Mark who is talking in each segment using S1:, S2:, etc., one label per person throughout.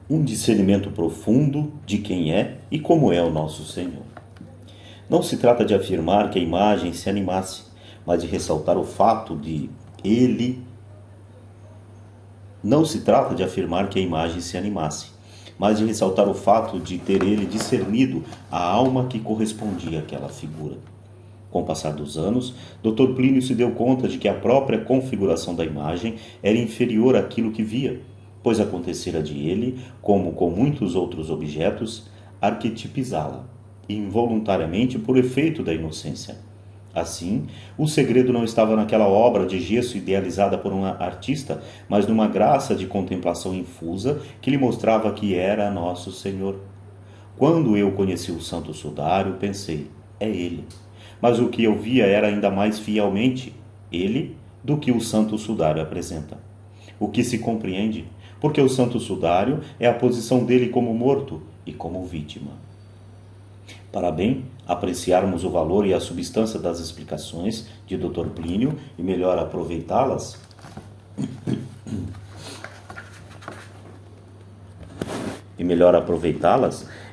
S1: um discernimento profundo de quem é e como é o nosso Senhor. Não se trata de afirmar que a imagem se animasse, mas de ressaltar o fato de ele. Não se trata de afirmar que a imagem se animasse, mas de ressaltar o fato de ter ele discernido a alma que correspondia àquela figura. Com o passar dos anos, Dr. Plínio se deu conta de que a própria configuração da imagem era inferior àquilo que via, pois acontecera de ele, como com muitos outros objetos, arquetipizá-la, involuntariamente por efeito da inocência. Assim, o segredo não estava naquela obra de gesso idealizada por um artista, mas numa graça de contemplação infusa que lhe mostrava que era nosso Senhor. Quando eu conheci o Santo Sudário, pensei, é ele. Mas o que eu via era ainda mais fielmente ele do que o Santo Sudário apresenta. O que se compreende, porque o Santo Sudário é a posição dele como morto e como vítima. Para bem apreciarmos o valor e a substância das explicações de Dr. Plínio e melhor aproveitá-las,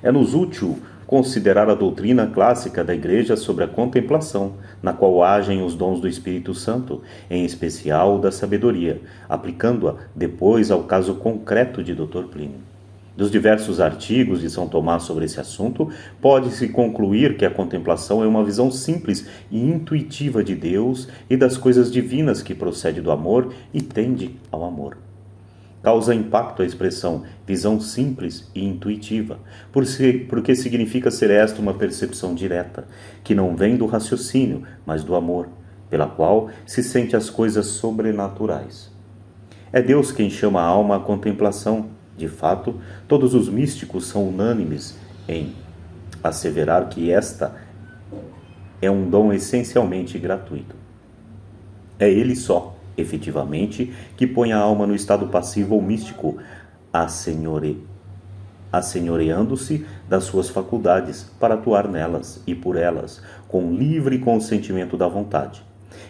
S1: é-nos útil considerar a doutrina clássica da Igreja sobre a contemplação, na qual agem os dons do Espírito Santo, em especial da sabedoria, aplicando-a depois ao caso concreto de Dr. Plínio. Dos diversos artigos de São Tomás sobre esse assunto, pode-se concluir que a contemplação é uma visão simples e intuitiva de Deus e das coisas divinas que procede do amor e tende ao amor. Causa impacto a expressão visão simples e intuitiva, porque significa ser esta uma percepção direta, que não vem do raciocínio, mas do amor, pela qual se sente as coisas sobrenaturais. É Deus quem chama a alma à contemplação. De fato, todos os místicos são unânimes em asseverar que esta é um dom essencialmente gratuito. É ele só, efetivamente, que põe a alma no estado passivo ou místico, assenhoreando-se das suas faculdades para atuar nelas e por elas, com livre consentimento da vontade.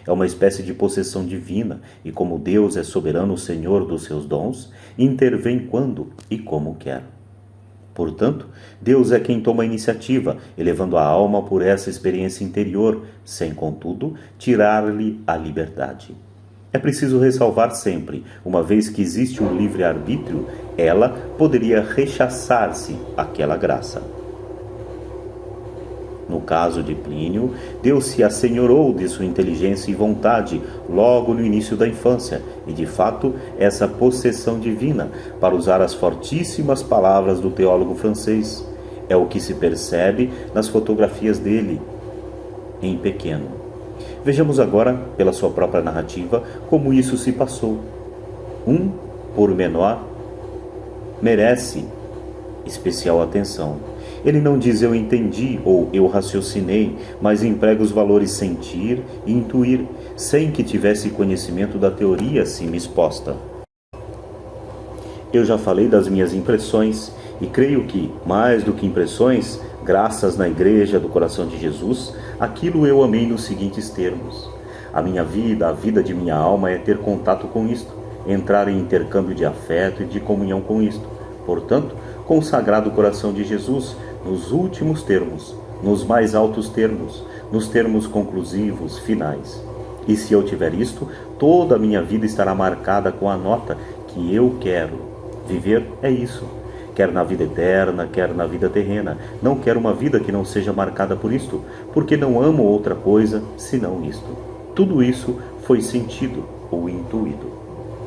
S1: É uma espécie de possessão divina e, como Deus é soberano Senhor dos seus dons, intervém quando e como quer. Portanto, Deus é quem toma a iniciativa, elevando a alma por essa experiência interior, sem, contudo, tirar-lhe a liberdade. É preciso ressalvar sempre, uma vez que existe um livre-arbítrio, ela poderia rechaçar-se aquela graça. No caso de Plínio, Deus se assenhorou de sua inteligência e vontade logo no início da infância, e de fato essa possessão divina, para usar as fortíssimas palavras do teólogo francês, é o que se percebe nas fotografias dele em pequeno. Vejamos agora, pela sua própria narrativa, como isso se passou. Um pormenor merece especial atenção. Ele não diz eu entendi ou eu raciocinei, mas emprega os valores sentir e intuir, sem que tivesse conhecimento da teoria acima exposta. Eu já falei das minhas impressões e creio que, mais do que impressões, graças na Igreja do Coração de Jesus, aquilo eu amei nos seguintes termos. A minha vida, a vida de minha alma é ter contato com isto, entrar em intercâmbio de afeto e de comunhão com isto. Portanto, com o Sagrado Coração de Jesus, nos últimos termos, nos mais altos termos, nos termos conclusivos, finais. E se eu tiver isto, toda a minha vida estará marcada com a nota que eu quero. Viver é isso, quer na vida eterna, quer na vida terrena. Não quero uma vida que não seja marcada por isto, porque não amo outra coisa senão isto. Tudo isso foi sentido ou intuído.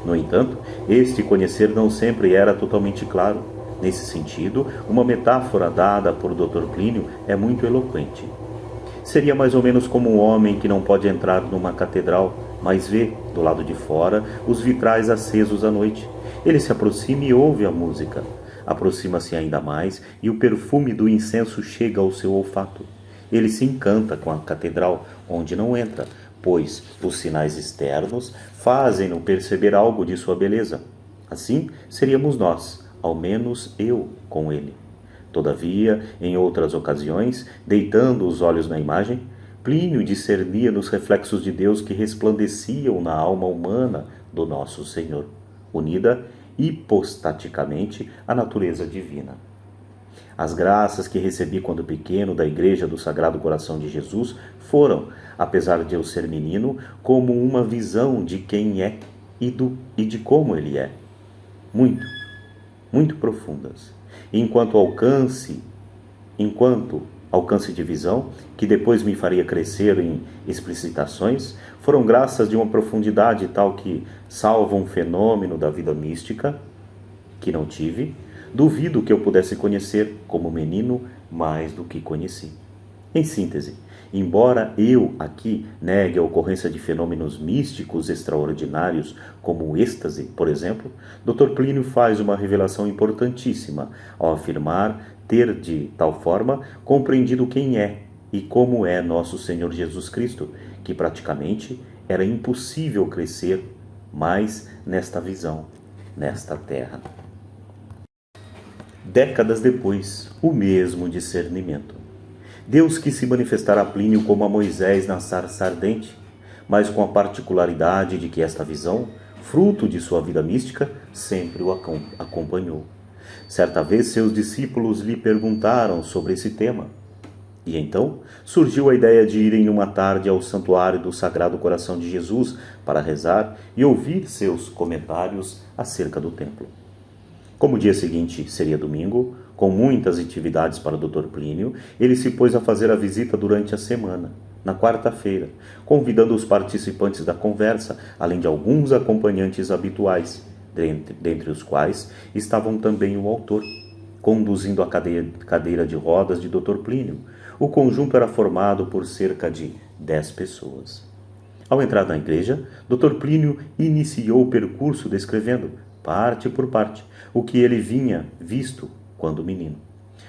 S1: No entanto, este conhecer não sempre era totalmente claro. Nesse sentido, uma metáfora dada por Dr. Plínio é muito eloquente. Seria mais ou menos como um homem que não pode entrar numa catedral, mas vê, do lado de fora, os vitrais acesos à noite. Ele se aproxima e ouve a música. Aproxima-se ainda mais e o perfume do incenso chega ao seu olfato. Ele se encanta com a catedral, onde não entra, pois os sinais externos fazem-no perceber algo de sua beleza. Assim, seríamos nós, ao menos eu com ele. Todavia, em outras ocasiões, deitando os olhos na imagem, Plínio discernia nos reflexos de Deus que resplandeciam na alma humana do nosso Senhor, unida hipostaticamente a natureza divina. As graças que recebi quando pequeno da Igreja do Sagrado Coração de Jesus foram, apesar de eu ser menino, como uma visão de quem é e de como ele é. Muito profundas. Enquanto alcance de visão, que depois me faria crescer em explicitações, foram graças de uma profundidade tal que salva um fenômeno da vida mística, que não tive, duvido que eu pudesse conhecer como menino mais do que conheci. Em síntese, embora eu aqui negue a ocorrência de fenômenos místicos extraordinários, como o êxtase, por exemplo, Dr. Plínio faz uma revelação importantíssima ao afirmar ter, de tal forma, compreendido quem é e como é nosso Senhor Jesus Cristo, que praticamente era impossível crescer mais nesta visão, nesta terra. Décadas depois, o mesmo discernimento. Deus quis se manifestar a Plínio como a Moisés na sarça ardente, mas com a particularidade de que esta visão, fruto de sua vida mística, sempre o acompanhou. Certa vez seus discípulos lhe perguntaram sobre esse tema. E então surgiu a ideia de irem uma tarde ao santuário do Sagrado Coração de Jesus para rezar e ouvir seus comentários acerca do templo. Como o dia seguinte seria domingo, com muitas atividades para o Dr. Plínio, ele se pôs a fazer a visita durante a semana, na quarta-feira, convidando os participantes da conversa, além de alguns acompanhantes habituais, dentre os quais estavam também o autor, conduzindo a cadeira de rodas de Dr. Plínio. O conjunto era formado por cerca de 10 pessoas. Ao entrar na igreja, Dr. Plínio iniciou o percurso descrevendo, parte por parte, o que ele vinha visto quando menino.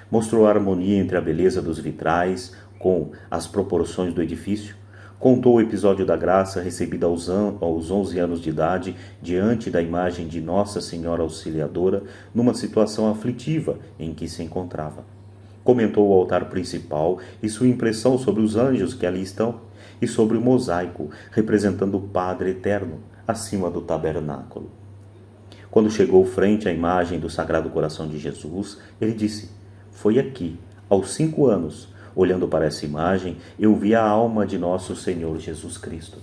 S1: Mostrou a harmonia entre a beleza dos vitrais com as proporções do edifício, contou o episódio da graça recebida aos 11 anos de idade diante da imagem de Nossa Senhora Auxiliadora numa situação aflitiva em que se encontrava. Comentou o altar principal e sua impressão sobre os anjos que ali estão e sobre o mosaico representando o Padre Eterno acima do tabernáculo. Quando chegou frente à imagem do Sagrado Coração de Jesus, ele disse: "Foi aqui, aos 5 anos, olhando para essa imagem, eu vi a alma de nosso Senhor Jesus Cristo."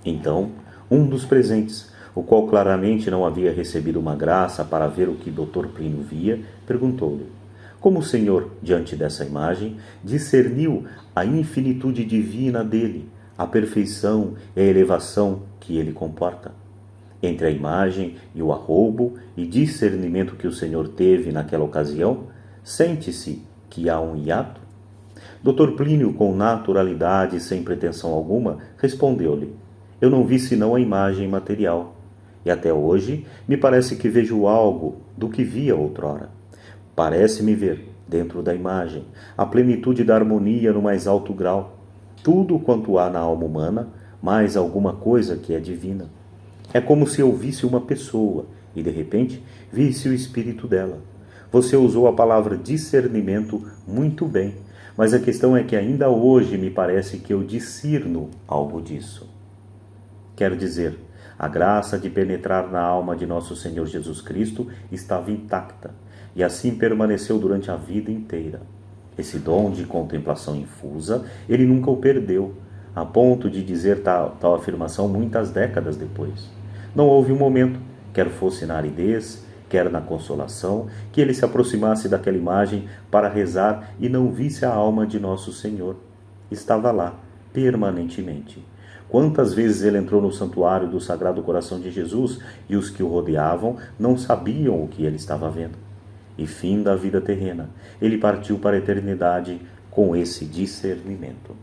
S1: Então, um dos presentes, o qual claramente não havia recebido uma graça para ver o que Dr. Plínio via, perguntou-lhe: "Como o Senhor, diante dessa imagem, discerniu a infinitude divina dele, a perfeição e a elevação que ele comporta? Entre a imagem e o arroubo e discernimento que o Senhor teve naquela ocasião, sente-se que há um hiato?" Dr. Plínio, com naturalidade e sem pretensão alguma, respondeu-lhe: "Eu não vi senão a imagem material, e até hoje me parece que vejo algo do que via outrora. Parece-me ver, dentro da imagem, a plenitude da harmonia no mais alto grau, tudo quanto há na alma humana, mais alguma coisa que é divina. É como se eu visse uma pessoa e, de repente, visse o espírito dela. Você usou a palavra discernimento muito bem, mas a questão é que ainda hoje me parece que eu discerno algo disso." Quer dizer, a graça de penetrar na alma de nosso Senhor Jesus Cristo estava intacta, e assim permaneceu durante a vida inteira. Esse dom de contemplação infusa, ele nunca o perdeu, a ponto de dizer tal afirmação muitas décadas depois. Não houve um momento, quer fosse na aridez, quer na consolação, que ele se aproximasse daquela imagem para rezar e não visse a alma de nosso Senhor. Estava lá, permanentemente. Quantas vezes ele entrou no santuário do Sagrado Coração de Jesus e os que o rodeavam não sabiam o que ele estava vendo. E fim da vida terrena, ele partiu para a eternidade com esse discernimento.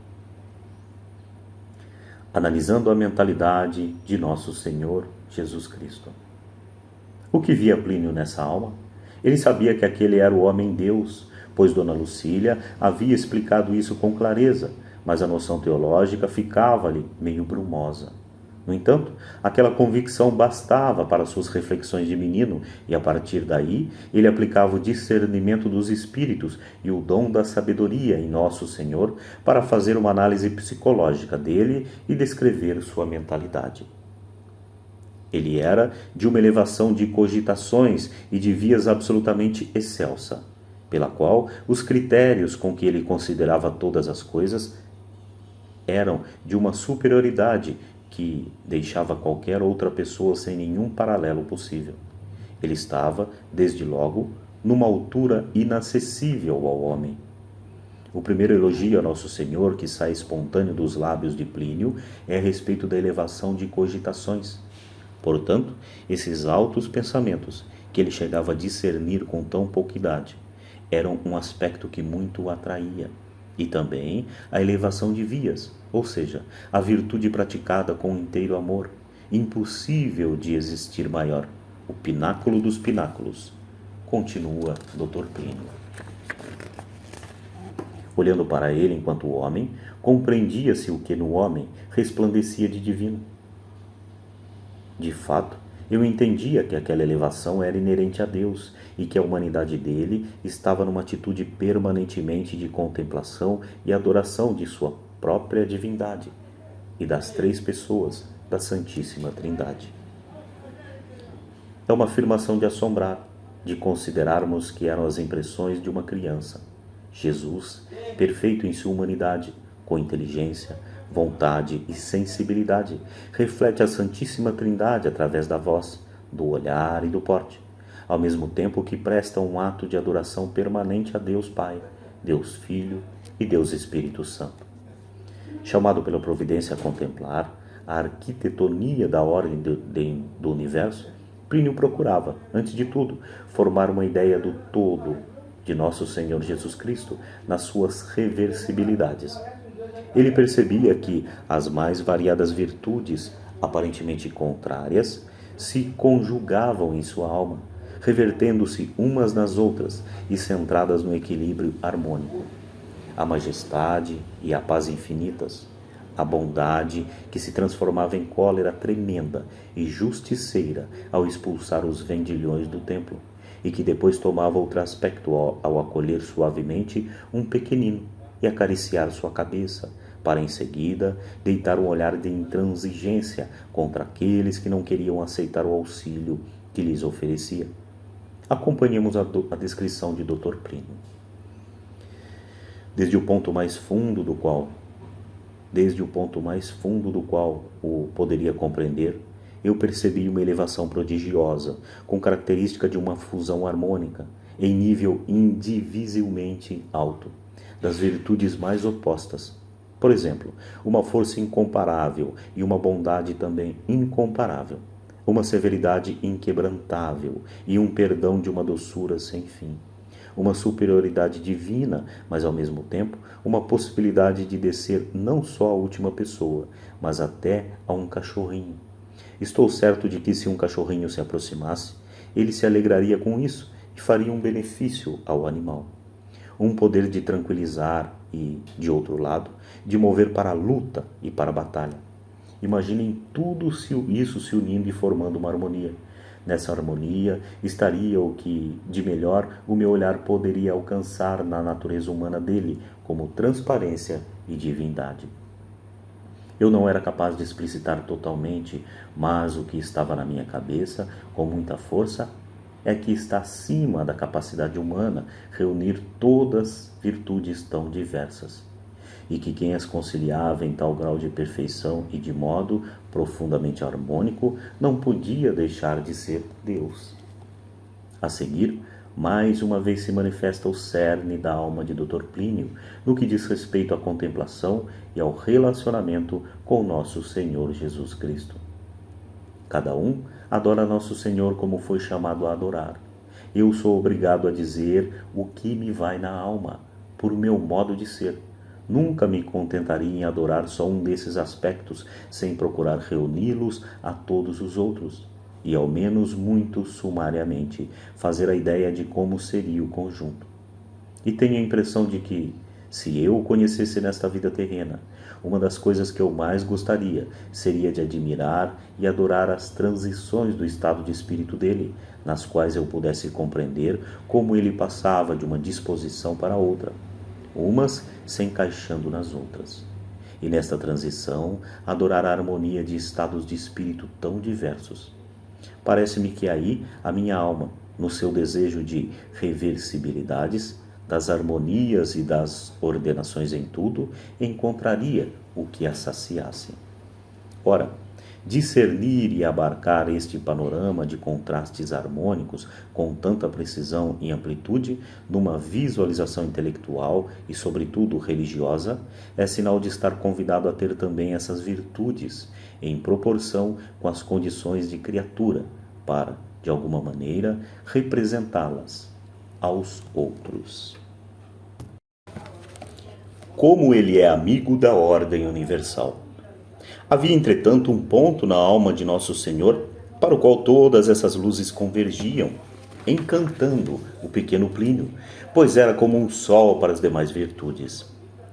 S1: Analisando a mentalidade de nosso Senhor Jesus Cristo. O que via Plínio nessa alma? Ele sabia que aquele era o homem-deus, pois Dona Lucília havia explicado isso com clareza, mas a noção teológica ficava-lhe meio brumosa. No entanto, aquela convicção bastava para suas reflexões de menino, e a partir daí ele aplicava o discernimento dos espíritos e o dom da sabedoria em Nosso Senhor para fazer uma análise psicológica dele e descrever sua mentalidade. Ele era de uma elevação de cogitações e de vias absolutamente excelsa, pela qual os critérios com que ele considerava todas as coisas eram de uma superioridade que deixava qualquer outra pessoa sem nenhum paralelo possível. Ele estava, desde logo, numa altura inacessível ao homem. O primeiro elogio a Nosso Senhor que sai espontâneo dos lábios de Plínio é a respeito da elevação de cogitações. Portanto, esses altos pensamentos, que ele chegava a discernir com tão pouca idade, eram um aspecto que muito o atraía. E também a elevação de vias, ou seja, a virtude praticada com inteiro amor, impossível de existir maior, o pináculo dos pináculos. Continua Dr. Plínio. Olhando para ele enquanto homem, compreendia-se o que no homem resplandecia de divino. De fato, eu entendia que aquela elevação era inerente a Deus e que a humanidade dele estava numa atitude permanentemente de contemplação e adoração de sua própria divindade e das três pessoas da Santíssima Trindade. É uma afirmação de assombrar, de considerarmos que eram as impressões de uma criança. Jesus, perfeito em sua humanidade, com inteligência, vontade e sensibilidade, reflete a Santíssima Trindade através da voz, do olhar e do porte, ao mesmo tempo que presta um ato de adoração permanente a Deus Pai, Deus Filho e Deus Espírito Santo. Chamado pela providência a contemplar a arquitetonia da ordem do universo, Plínio procurava, antes de tudo, formar uma ideia do todo de Nosso Senhor Jesus Cristo nas suas reversibilidades. Ele percebia que as mais variadas virtudes, aparentemente contrárias, se conjugavam em sua alma, revertendo-se umas nas outras e centradas no equilíbrio harmônico. A majestade e a paz infinitas, a bondade que se transformava em cólera tremenda e justiceira ao expulsar os vendilhões do templo, e que depois tomava outro aspecto ao acolher suavemente um pequenino e acariciar sua cabeça, para em seguida deitar um olhar de intransigência contra aqueles que não queriam aceitar o auxílio que lhes oferecia. Acompanhemos a descrição de Dr. Plínio. Desde o ponto mais fundo do qual o poderia compreender, eu percebi uma elevação prodigiosa, com característica de uma fusão harmônica, em nível indivisivelmente alto, das virtudes mais opostas. Por exemplo, uma força incomparável e uma bondade também incomparável, uma severidade inquebrantável e um perdão de uma doçura sem fim. Uma superioridade divina, mas ao mesmo tempo uma possibilidade de descer não só à última pessoa, mas até a um cachorrinho. Estou certo de que se um cachorrinho se aproximasse, ele se alegraria com isso e faria um benefício ao animal. Um poder de tranquilizar e, de outro lado, de mover para a luta e para a batalha. Imaginem tudo isso se unindo e formando uma harmonia. Nessa harmonia estaria o que, de melhor, o meu olhar poderia alcançar na natureza humana dele, como transparência e divindade. Eu não era capaz de explicitar totalmente, mas o que estava na minha cabeça, com muita força, é que está acima da capacidade humana reunir todas virtudes tão diversas, e que quem as conciliava em tal grau de perfeição e de modo profundamente harmônico não podia deixar de ser Deus. A seguir, mais uma vez se manifesta o cerne da alma de Dr. Plínio no que diz respeito à contemplação e ao relacionamento com nosso Senhor Jesus Cristo. Cada um adora nosso Senhor como foi chamado a adorar. Eu sou obrigado a dizer o que me vai na alma, por meu modo de ser. Nunca me contentaria em adorar só um desses aspectos, sem procurar reuni-los a todos os outros, e ao menos muito sumariamente fazer a ideia de como seria o conjunto. E tenho a impressão de que, se eu o conhecesse nesta vida terrena, uma das coisas que eu mais gostaria seria de admirar e adorar as transições do estado de espírito dele, nas quais eu pudesse compreender como ele passava de uma disposição para outra, umas se encaixando nas outras. E nesta transição, adorar a harmonia de estados de espírito tão diversos. Parece-me que aí a minha alma, no seu desejo de reversibilidades, das harmonias e das ordenações em tudo, encontraria o que a saciasse. Ora, discernir e abarcar este panorama de contrastes harmônicos com tanta precisão e amplitude, numa visualização intelectual e, sobretudo, religiosa, é sinal de estar convidado a ter também essas virtudes, em proporção com as condições de criatura, para, de alguma maneira, representá-las aos outros. Como ele é amigo da ordem universal. Havia, entretanto, um ponto na alma de Nosso Senhor para o qual todas essas luzes convergiam, encantando o pequeno Plínio, pois era como um sol para as demais virtudes.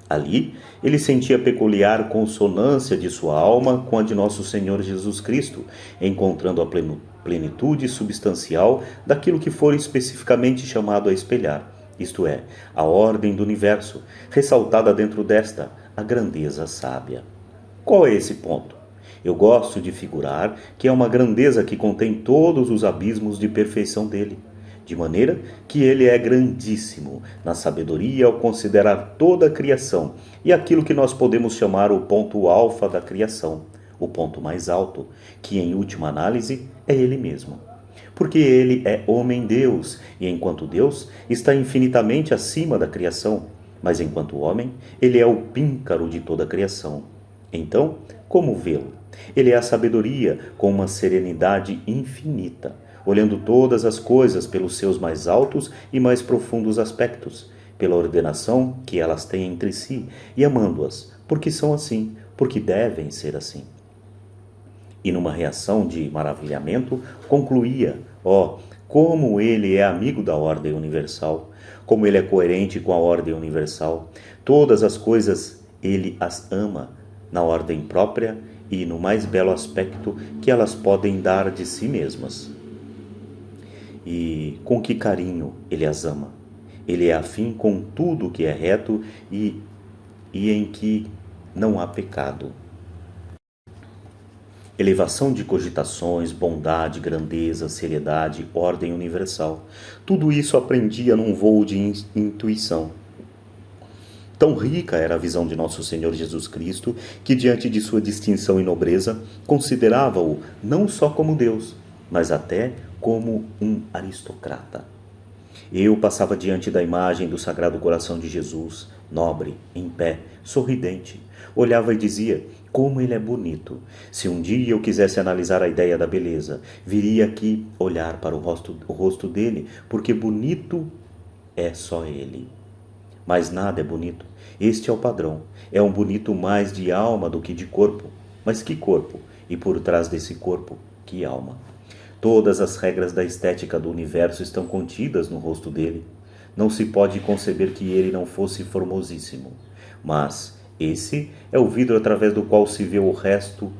S1: Ali, ele sentia a peculiar consonância de sua alma com a de Nosso Senhor Jesus Cristo, encontrando a plenitude substancial daquilo que for especificamente chamado a espelhar, isto é, a ordem do universo, ressaltada dentro desta, a grandeza sábia. Qual é esse ponto? Eu gosto de figurar que é uma grandeza que contém todos os abismos de perfeição dele, de maneira que ele é grandíssimo na sabedoria ao considerar toda a criação e aquilo que nós podemos chamar o ponto alfa da criação, o ponto mais alto, que em última análise é ele mesmo. Porque ele é homem-deus e, enquanto Deus, está infinitamente acima da criação, mas enquanto homem, ele é o píncaro de toda a criação. Então, como vê-lo? Ele é a sabedoria com uma serenidade infinita, olhando todas as coisas pelos seus mais altos e mais profundos aspectos, pela ordenação que elas têm entre si, e amando-as, porque são assim, porque devem ser assim. E numa reação de maravilhamento, concluía, como ele é amigo da ordem universal, como ele é coerente com a ordem universal, todas as coisas ele as ama, na ordem própria e no mais belo aspecto que elas podem dar de si mesmas. E com que carinho ele as ama. Ele é afim com tudo que é reto e em que não há pecado. Elevação de cogitações, bondade, grandeza, seriedade, ordem universal. Tudo isso aprendia num voo de intuição. Tão rica era a visão de Nosso Senhor Jesus Cristo, que diante de sua distinção e nobreza, considerava-o não só como Deus, mas até como um aristocrata. Eu passava diante da imagem do Sagrado Coração de Jesus, nobre, em pé, sorridente. Olhava e dizia, como ele é bonito. Se um dia eu quisesse analisar a ideia da beleza, viria aqui olhar para o rosto dele, porque bonito é só ele. Mas nada é bonito. Este é o padrão. É um bonito mais de alma do que de corpo. Mas que corpo? E por trás desse corpo, que alma? Todas as regras da estética do universo estão contidas no rosto dele. Não se pode conceber que ele não fosse formosíssimo. Mas esse é o vidro através do qual se vê o resto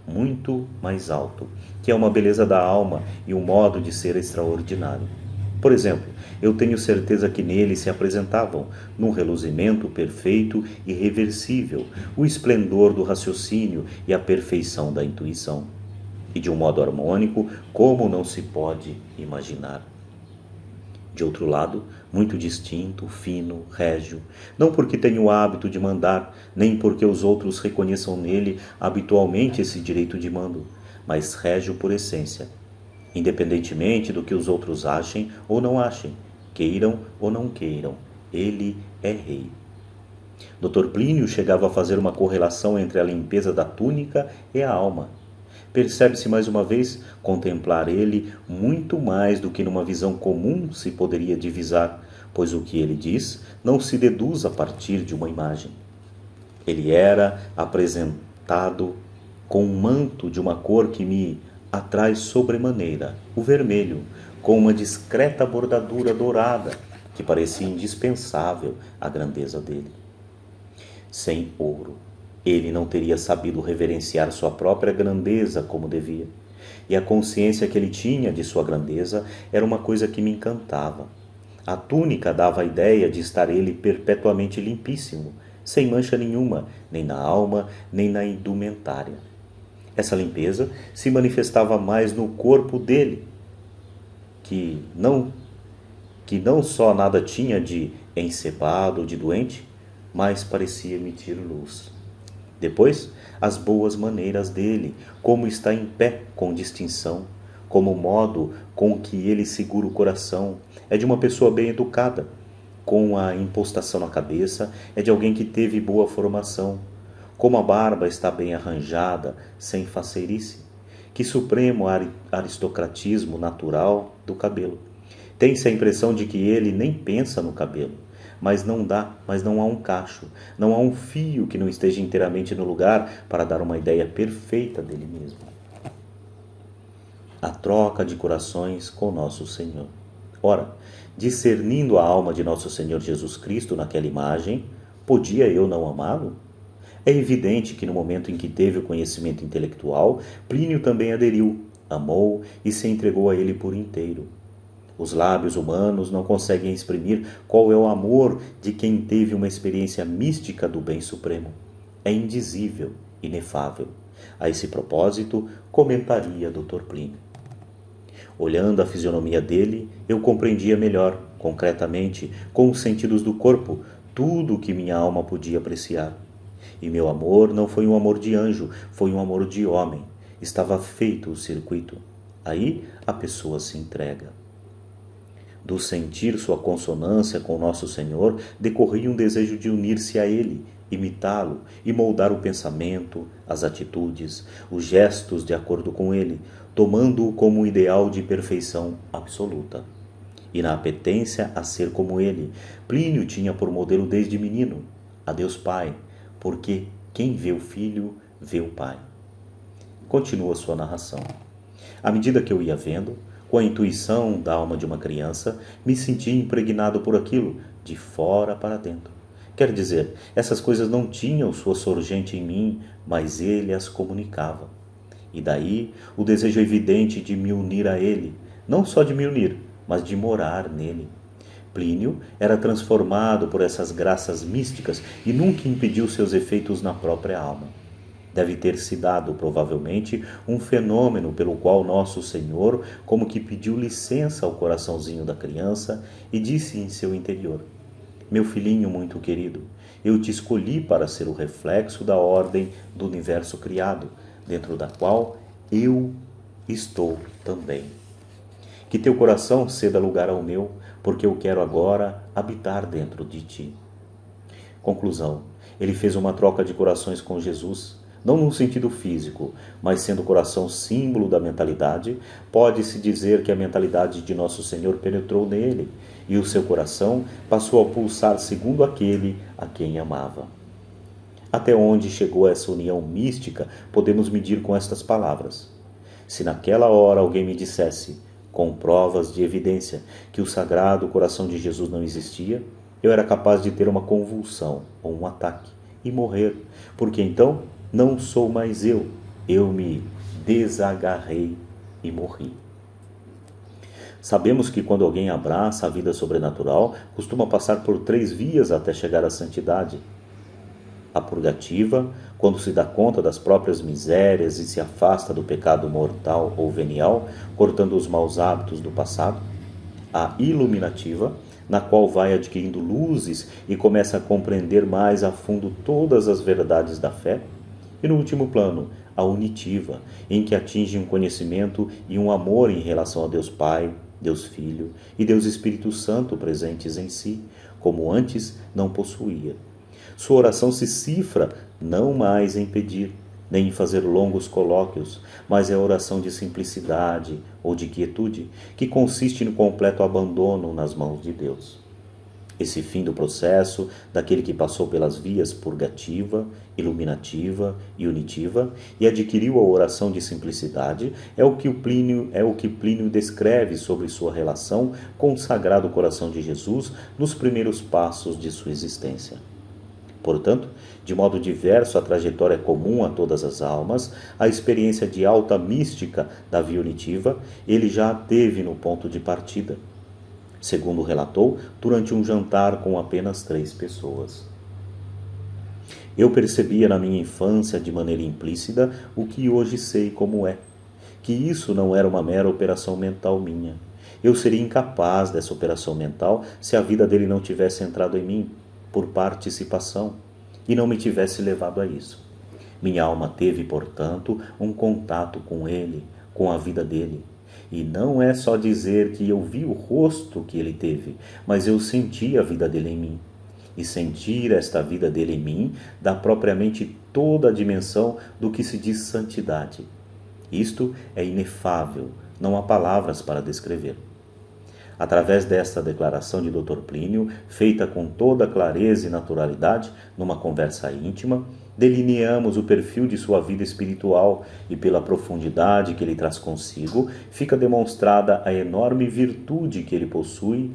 S1: muito mais alto, que é uma beleza da alma e um modo de ser extraordinário. Por exemplo, eu tenho certeza que nele se apresentavam, num reluzimento perfeito e reversível, o esplendor do raciocínio e a perfeição da intuição. E de um modo harmônico, como não se pode imaginar. De outro lado, muito distinto, fino, régio, não porque tenha o hábito de mandar, nem porque os outros reconheçam nele habitualmente esse direito de mando, mas régio por essência, independentemente do que os outros achem ou não achem, queiram ou não queiram, ele é rei. Dr. Plínio chegava a fazer uma correlação entre a limpeza da túnica e a alma. Percebe-se mais uma vez contemplar ele muito mais do que numa visão comum se poderia divisar, pois o que ele diz não se deduz a partir de uma imagem. Ele era apresentado com um manto de uma cor que me atrai sobremaneira, o vermelho, com uma discreta bordadura dourada, que parecia indispensável à grandeza dele. Sem ouro, ele não teria sabido reverenciar sua própria grandeza como devia, e a consciência que ele tinha de sua grandeza era uma coisa que me encantava. A túnica dava a ideia de estar ele perpetuamente limpíssimo, sem mancha nenhuma, nem na alma, nem na indumentária. Essa limpeza se manifestava mais no corpo dele, que não só nada tinha de encebado, de doente, mas parecia emitir luz. Depois, as boas maneiras dele, como está em pé com distinção, como o modo com que ele segura o coração, é de uma pessoa bem educada, com a impostação na cabeça, é de alguém que teve boa formação, como a barba está bem arranjada, sem faceirice, que supremo aristocratismo natural do cabelo. Tem-se a impressão de que ele nem pensa no cabelo, mas não há um cacho, não há um fio que não esteja inteiramente no lugar para dar uma ideia perfeita dele mesmo. A troca de corações com nosso Senhor. Ora, discernindo a alma de nosso Senhor Jesus Cristo naquela imagem, podia eu não amá-lo? É evidente que no momento em que teve o conhecimento intelectual, Plínio também aderiu, amou e se entregou a ele por inteiro. Os lábios humanos não conseguem exprimir qual é o amor de quem teve uma experiência mística do bem supremo. É indizível, inefável. A esse propósito, comentaria Dr. Plínio. Olhando a fisionomia dele, eu compreendia melhor, concretamente, com os sentidos do corpo, tudo o que minha alma podia apreciar. E meu amor não foi um amor de anjo, foi um amor de homem. Estava feito o circuito. Aí a pessoa se entrega. Do sentir sua consonância com Nosso Senhor, decorria um desejo de unir-se a Ele, imitá-lo e moldar o pensamento, as atitudes, os gestos de acordo com Ele, tomando-o como um ideal de perfeição absoluta. E na apetência a ser como Ele, Plínio tinha por modelo desde menino a Deus Pai, porque quem vê o Filho, vê o Pai. Continua sua narração. À medida que eu ia vendo, com a intuição da alma de uma criança, me sentia impregnado por aquilo, de fora para dentro. Quer dizer, essas coisas não tinham sua sorgente em mim, mas ele as comunicava. E daí o desejo evidente de me unir a ele, não só de me unir, mas de morar nele. Plínio era transformado por essas graças místicas e nunca impediu seus efeitos na própria alma. Deve ter se dado, provavelmente, um fenômeno pelo qual Nosso Senhor como que pediu licença ao coraçãozinho da criança e disse em seu interior: meu filhinho muito querido, eu te escolhi para ser o reflexo da ordem do universo criado, dentro da qual eu estou também. Que teu coração ceda lugar ao meu, porque eu quero agora habitar dentro de ti. Conclusão. Ele fez uma troca de corações com Jesus, não no sentido físico, mas sendo o coração símbolo da mentalidade, pode-se dizer que a mentalidade de Nosso Senhor penetrou nele, e o seu coração passou a pulsar segundo aquele a quem amava. Até onde chegou essa união mística, podemos medir com estas palavras. Se naquela hora alguém me dissesse, com provas de evidência, que o Sagrado Coração de Jesus não existia, eu era capaz de ter uma convulsão ou um ataque e morrer, porque então não sou mais eu me desagarrei e morri. Sabemos que quando alguém abraça a vida sobrenatural, costuma passar por 3 vias até chegar à santidade. A purgativa, quando se dá conta das próprias misérias e se afasta do pecado mortal ou venial, cortando os maus hábitos do passado. A iluminativa, na qual vai adquirindo luzes e começa a compreender mais a fundo todas as verdades da fé. E no último plano, a unitiva, em que atinge um conhecimento e um amor em relação a Deus Pai, Deus Filho e Deus Espírito Santo presentes em si, como antes não possuía. Sua oração se cifra não mais em pedir, nem em fazer longos colóquios, mas é a oração de simplicidade ou de quietude, que consiste no completo abandono nas mãos de Deus. Esse fim do processo, daquele que passou pelas vias purgativa, iluminativa e unitiva e adquiriu a oração de simplicidade, é o que Plínio descreve sobre sua relação com o Sagrado Coração de Jesus nos primeiros passos de sua existência. Portanto, de modo diverso à trajetória comum a todas as almas, a experiência de alta mística da via unitiva, ele já a teve no ponto de partida, segundo relatou, durante um jantar com apenas 3 pessoas. Eu percebia na minha infância, de maneira implícita, o que hoje sei como é, que isso não era uma mera operação mental minha. Eu seria incapaz dessa operação mental se a vida dele não tivesse entrado em mim, por participação, e não me tivesse levado a isso. Minha alma teve, portanto, um contato com ele, com a vida dele. E não é só dizer que eu vi o rosto que ele teve, mas eu senti a vida dele em mim. E sentir esta vida dele em mim dá propriamente toda a dimensão do que se diz santidade. Isto é inefável, não há palavras para descrever. Através desta declaração de Dr. Plínio, feita com toda clareza e naturalidade, numa conversa íntima, delineamos o perfil de sua vida espiritual e, pela profundidade que ele traz consigo, fica demonstrada a enorme virtude que ele possui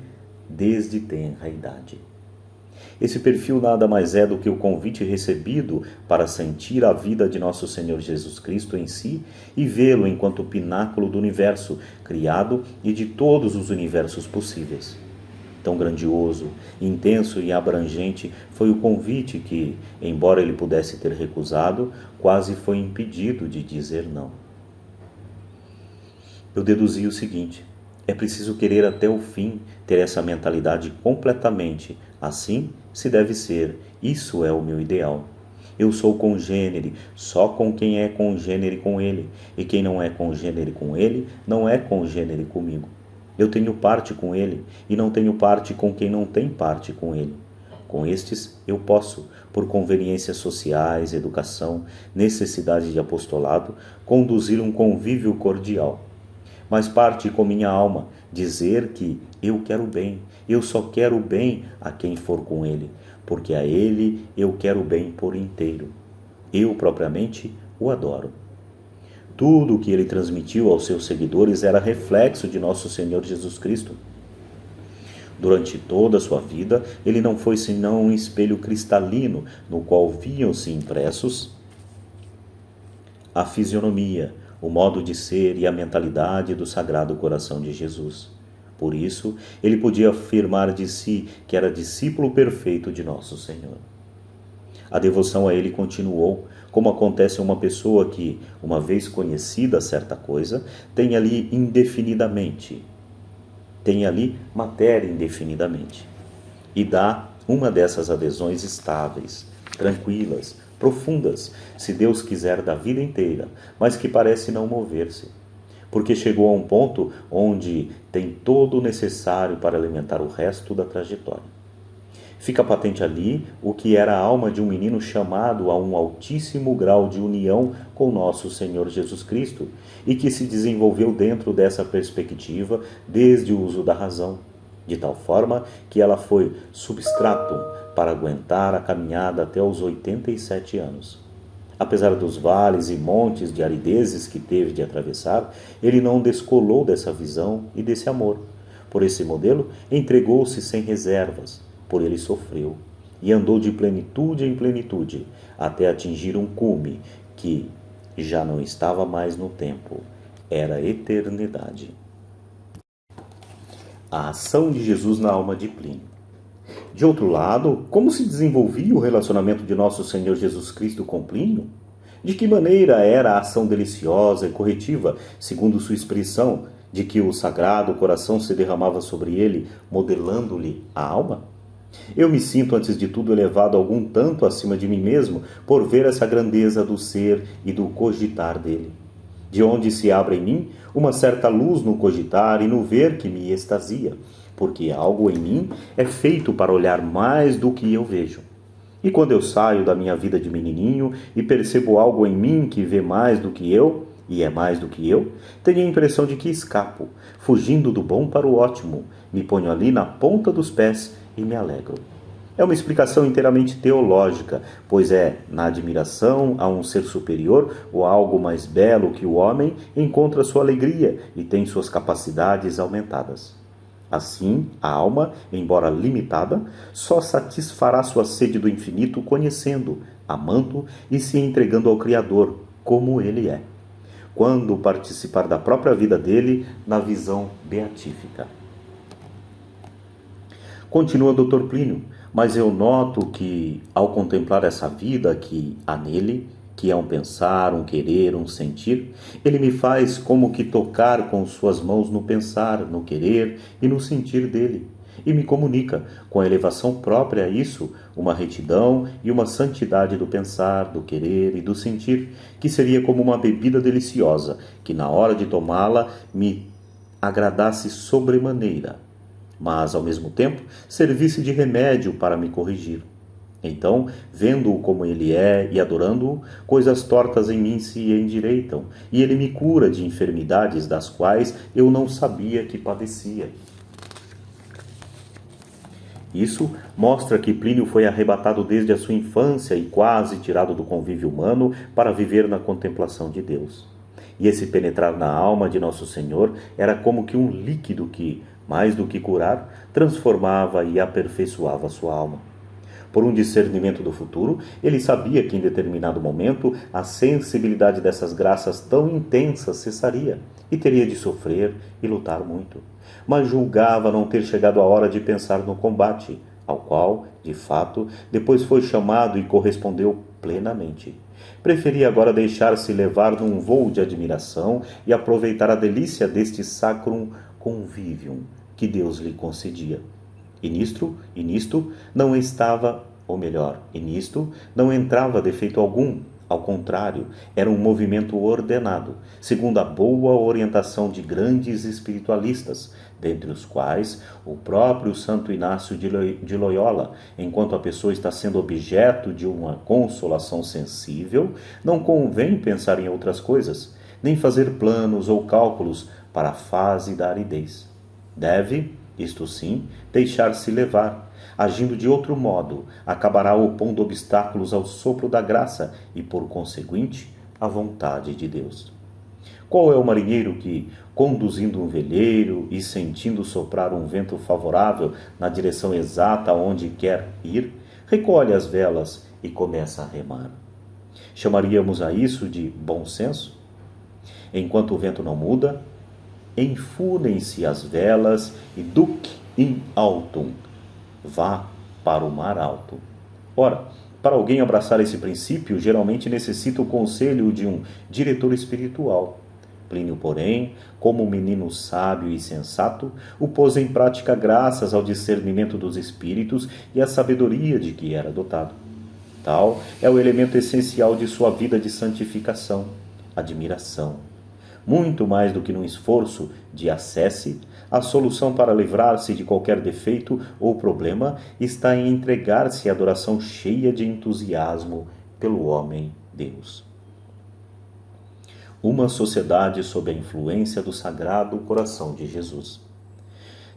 S1: desde tenra idade. Esse perfil nada mais é do que o convite recebido para sentir a vida de nosso Senhor Jesus Cristo em si e vê-lo enquanto pináculo do universo criado e de todos os universos possíveis. Tão grandioso, intenso e abrangente foi o convite que, embora ele pudesse ter recusado, quase foi impedido de dizer não. Eu deduzi o seguinte: é preciso querer até o fim, ter essa mentalidade completamente. Assim se deve ser. Isso é o meu ideal. Eu sou congênere só com quem é congênere com ele, e quem não é congênere com ele, não é congênere comigo. Eu tenho parte com ele, e não tenho parte com quem não tem parte com ele. Com estes eu posso, por conveniências sociais, educação, necessidade de apostolado, conduzir um convívio cordial. Mas parte com minha alma, dizer que eu quero bem, eu só quero bem a quem for com ele, porque a ele eu quero bem por inteiro. Eu propriamente o adoro. Tudo o que ele transmitiu aos seus seguidores era reflexo de nosso Senhor Jesus Cristo. Durante toda a sua vida, ele não foi senão um espelho cristalino no qual viam-se impressos a fisionomia, o modo de ser e a mentalidade do Sagrado Coração de Jesus. Por isso, ele podia afirmar de si que era discípulo perfeito de nosso Senhor. A devoção a ele continuou, como acontece a uma pessoa que, uma vez conhecida certa coisa, tem ali matéria indefinidamente. E dá uma dessas adesões estáveis, tranquilas, profundas, se Deus quiser, da vida inteira, mas que parece não mover-se, porque chegou a um ponto onde tem todo o necessário para alimentar o resto da trajetória. Fica patente ali o que era a alma de um menino chamado a um altíssimo grau de união com nosso Senhor Jesus Cristo e que se desenvolveu dentro dessa perspectiva desde o uso da razão, de tal forma que ela foi substratum para aguentar a caminhada até os 87 anos. Apesar dos vales e montes de aridezes que teve de atravessar, ele não descolou dessa visão e desse amor. Por esse modelo, entregou-se sem reservas, por ele sofreu, e andou de plenitude em plenitude, até atingir um cume que já não estava mais no tempo, era a eternidade. A ação de Jesus na alma de Plínio. De outro lado, como se desenvolvia o relacionamento de nosso Senhor Jesus Cristo com Plínio? De que maneira era a ação deliciosa e corretiva, segundo sua expressão, de que o Sagrado Coração se derramava sobre ele, modelando-lhe a alma? Eu me sinto, antes de tudo, elevado algum tanto acima de mim mesmo por ver essa grandeza do ser e do cogitar dele, de onde se abre em mim uma certa luz no cogitar e no ver que me extasia, porque algo em mim é feito para olhar mais do que eu vejo. E quando eu saio da minha vida de menininho e percebo algo em mim que vê mais do que eu, e é mais do que eu, tenho a impressão de que escapo, fugindo do bom para o ótimo, me ponho ali na ponta dos pés e me alegro. É uma explicação inteiramente teológica, pois é na admiração a um ser superior ou a algo mais belo que o homem encontra sua alegria e tem suas capacidades aumentadas. Assim, a alma, embora limitada, só satisfará sua sede do infinito conhecendo, amando e se entregando ao Criador, como ele é, quando participar da própria vida dele na visão beatífica. Continua Dr. Plínio, Mas eu noto que, ao contemplar essa vida que há nele, que é um pensar, um querer, um sentir, ele me faz como que tocar com suas mãos no pensar, no querer e no sentir dele, e me comunica, com a elevação própria a isso, uma retidão e uma santidade do pensar, do querer e do sentir, que seria como uma bebida deliciosa, que na hora de tomá-la me agradasse sobremaneira, mas ao mesmo tempo servisse de remédio para me corrigir. Então, vendo-o como ele é e adorando-o, coisas tortas em mim se endireitam, e ele me cura de enfermidades das quais eu não sabia que padecia. Isso mostra que Plínio foi arrebatado desde a sua infância e quase tirado do convívio humano para viver na contemplação de Deus. E esse penetrar na alma de Nosso Senhor era como que um líquido que, mais do que curar, transformava e aperfeiçoava sua alma. Por um discernimento do futuro, ele sabia que em determinado momento a sensibilidade dessas graças tão intensas cessaria e teria de sofrer e lutar muito. Mas julgava não ter chegado a hora de pensar no combate, ao qual, de fato, depois foi chamado e correspondeu plenamente. Preferia agora deixar-se levar num voo de admiração e aproveitar a delícia deste sacrum convivium que Deus lhe concedia. E nisto não estava, ou melhor, e nisto não entrava defeito algum. Ao contrário, era um movimento ordenado, segundo a boa orientação de grandes espiritualistas, dentre os quais o próprio Santo Inácio de Loyola, enquanto a pessoa está sendo objeto de uma consolação sensível, não convém pensar em outras coisas, nem fazer planos ou cálculos para a fase da aridez. Deve, isto sim, deixar-se levar. Agindo de outro modo, acabará opondo obstáculos ao sopro da graça e, por conseguinte, à vontade de Deus. Qual é o marinheiro que, conduzindo um velheiro e sentindo soprar um vento favorável na direção exata aonde quer ir, recolhe as velas e começa a remar? Chamaríamos a isso de bom senso? Enquanto o vento não muda, enfunem-se as velas e duc in altum, vá para o mar alto. Ora, para alguém abraçar esse princípio, geralmente necessita o conselho de um diretor espiritual. Plínio, porém, como um menino sábio e sensato, o pôs em prática graças ao discernimento dos espíritos e à sabedoria de que era dotado. Tal é o elemento essencial de sua vida de santificação, admiração. Muito mais do que num esforço de acesse, a solução para livrar-se de qualquer defeito ou problema está em entregar-se à adoração cheia de entusiasmo pelo homem-Deus. Uma sociedade sob a influência do Sagrado Coração de Jesus.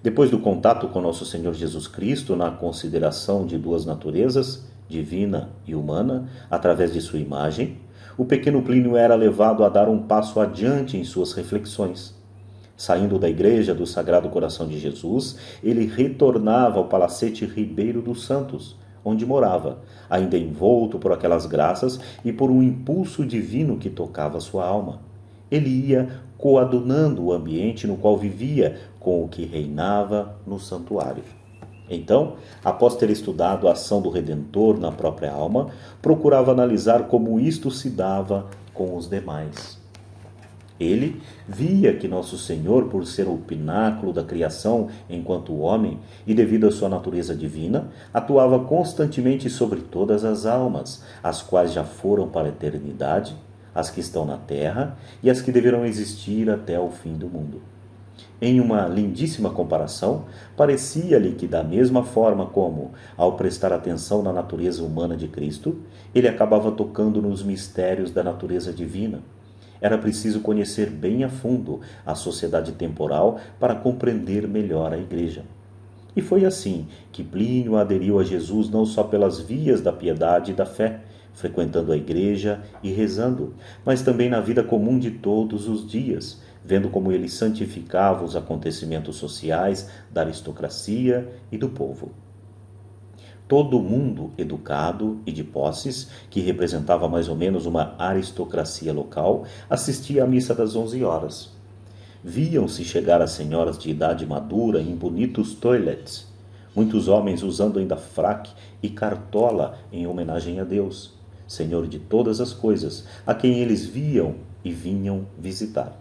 S1: Depois do contato com Nosso Senhor Jesus Cristo na consideração de duas naturezas, divina e humana, através de sua imagem, o pequeno Plínio era levado a dar um passo adiante em suas reflexões. Saindo da igreja do Sagrado Coração de Jesus, ele retornava ao palacete Ribeiro dos Santos, onde morava, ainda envolto por aquelas graças e por um impulso divino que tocava sua alma. Ele ia coadunando o ambiente no qual vivia com o que reinava no santuário. Então, após ter estudado a ação do Redentor na própria alma, procurava analisar como isto se dava com os demais. Ele via que Nosso Senhor, por ser o pináculo da criação enquanto homem e devido à sua natureza divina, atuava constantemente sobre todas as almas, as quais já foram para a eternidade, as que estão na terra e as que deverão existir até o fim do mundo. Em uma lindíssima comparação, parecia-lhe que, da mesma forma como, ao prestar atenção na natureza humana de Cristo, ele acabava tocando nos mistérios da natureza divina. Era preciso conhecer bem a fundo a sociedade temporal para compreender melhor a Igreja. E foi assim que Plínio aderiu a Jesus não só pelas vias da piedade e da fé, frequentando a Igreja e rezando, mas também na vida comum de todos os dias, vendo como ele santificava os acontecimentos sociais da aristocracia e do povo. Todo mundo educado e de posses, que representava mais ou menos uma aristocracia local, assistia à missa das 11 horas. Viam-se chegar as senhoras de idade madura em bonitos toilettes, Muitos homens usando ainda fraque e cartola em homenagem a Deus, Senhor de todas as coisas, a quem eles viam e vinham visitar.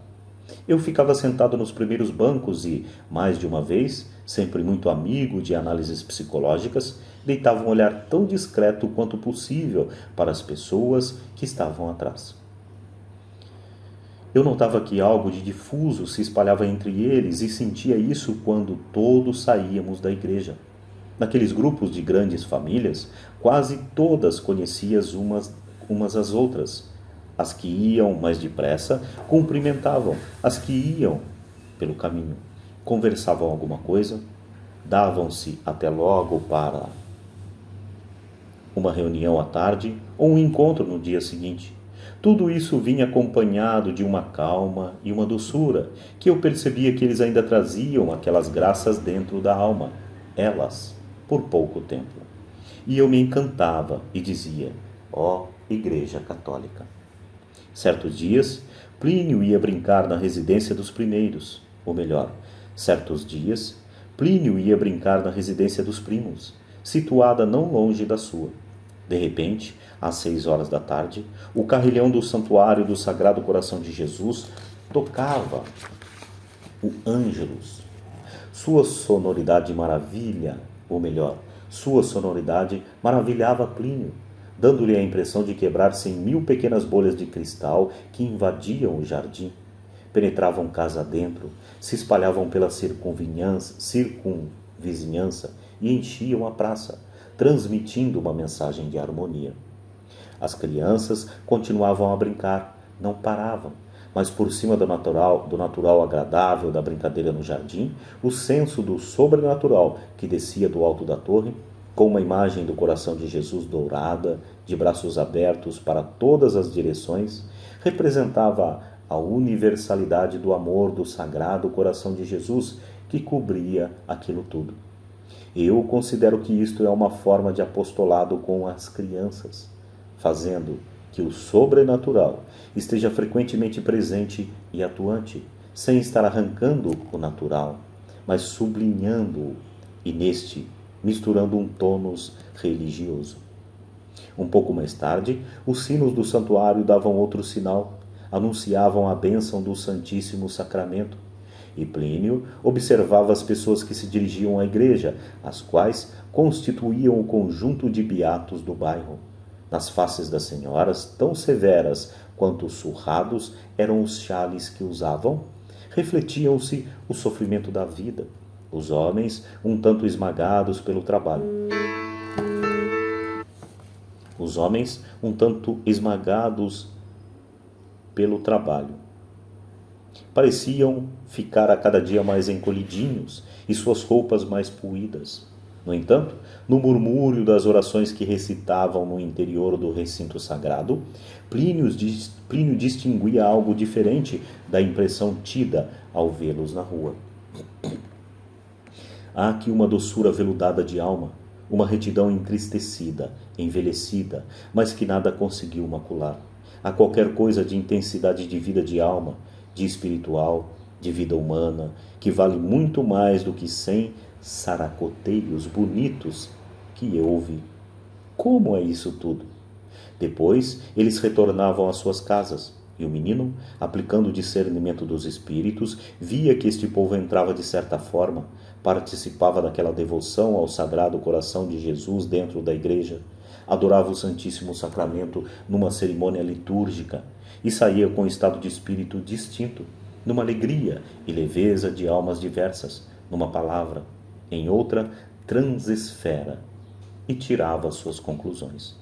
S1: Eu ficava sentado nos primeiros bancos e, mais de uma vez, sempre muito amigo de análises psicológicas, deitava um olhar tão discreto quanto possível para as pessoas que estavam atrás. Eu notava que algo de difuso se espalhava entre eles e sentia isso quando todos saíamos da igreja. Naqueles grupos de grandes famílias, quase todas conheciam umas às outras. As que iam mais depressa cumprimentavam, as que iam pelo caminho conversavam alguma coisa, davam-se até logo para uma reunião à tarde ou um encontro no dia seguinte. Tudo isso vinha acompanhado de uma calma e uma doçura, que eu percebia que eles ainda traziam aquelas graças dentro da alma, elas, por pouco tempo. E eu me encantava e dizia, ó Igreja Católica. Certos dias, Plínio ia brincar na residência dos primeiros, ou melhor, certos dias, Plínio ia brincar na residência dos primos, situada não longe da sua. De repente, às 6 horas da tarde, o carrilhão do santuário do Sagrado Coração de Jesus tocava o Ângelus. Sua sonoridade maravilhava Plínio, dando-lhe a impressão de quebrar-se em 1000 pequenas bolhas de cristal que invadiam o jardim, penetravam casa adentro, se espalhavam pela circunvizinhança e enchiam a praça, transmitindo uma mensagem de harmonia. As crianças continuavam a brincar, não paravam, mas por cima do natural agradável da brincadeira no jardim, o senso do sobrenatural que descia do alto da torre, com uma imagem do coração de Jesus dourada, de braços abertos para todas as direções, representava a universalidade do amor do Sagrado Coração de Jesus que cobria aquilo tudo. Eu considero que isto é uma forma de apostolado com as crianças, fazendo que o sobrenatural esteja frequentemente presente e atuante, sem estar arrancando o natural, mas sublinhando-o e neste misturando um tônus religioso. Um pouco mais tarde, os sinos do santuário davam outro sinal, anunciavam a bênção do Santíssimo Sacramento. E Plínio observava as pessoas que se dirigiam à igreja, as quais constituíam o conjunto de beatos do bairro. Nas faces das senhoras, tão severas quanto surrados eram os xales que usavam, refletiam-se o sofrimento da vida. Os homens, um tanto esmagados pelo trabalho. Pareciam ficar a cada dia mais encolhidinhos e suas roupas mais puídas. No entanto, no murmúrio das orações que recitavam no interior do recinto sagrado, Plínio distinguia algo diferente da impressão tida ao vê-los na rua. Há aqui uma doçura veludada de alma, uma retidão entristecida, envelhecida, mas que nada conseguiu macular. Há qualquer coisa de intensidade de vida de alma, de espiritual, de vida humana, que vale muito mais do que 100 saracoteiros bonitos que houve. Como é isso tudo? Depois, eles retornavam às suas casas, e o menino, aplicando o discernimento dos espíritos, via que este povo entrava de certa forma, participava daquela devoção ao Sagrado Coração de Jesus dentro da igreja, adorava o Santíssimo Sacramento numa cerimônia litúrgica e saía com um estado de espírito distinto, numa alegria e leveza de almas diversas, numa palavra, em outra transesfera, e tirava suas conclusões.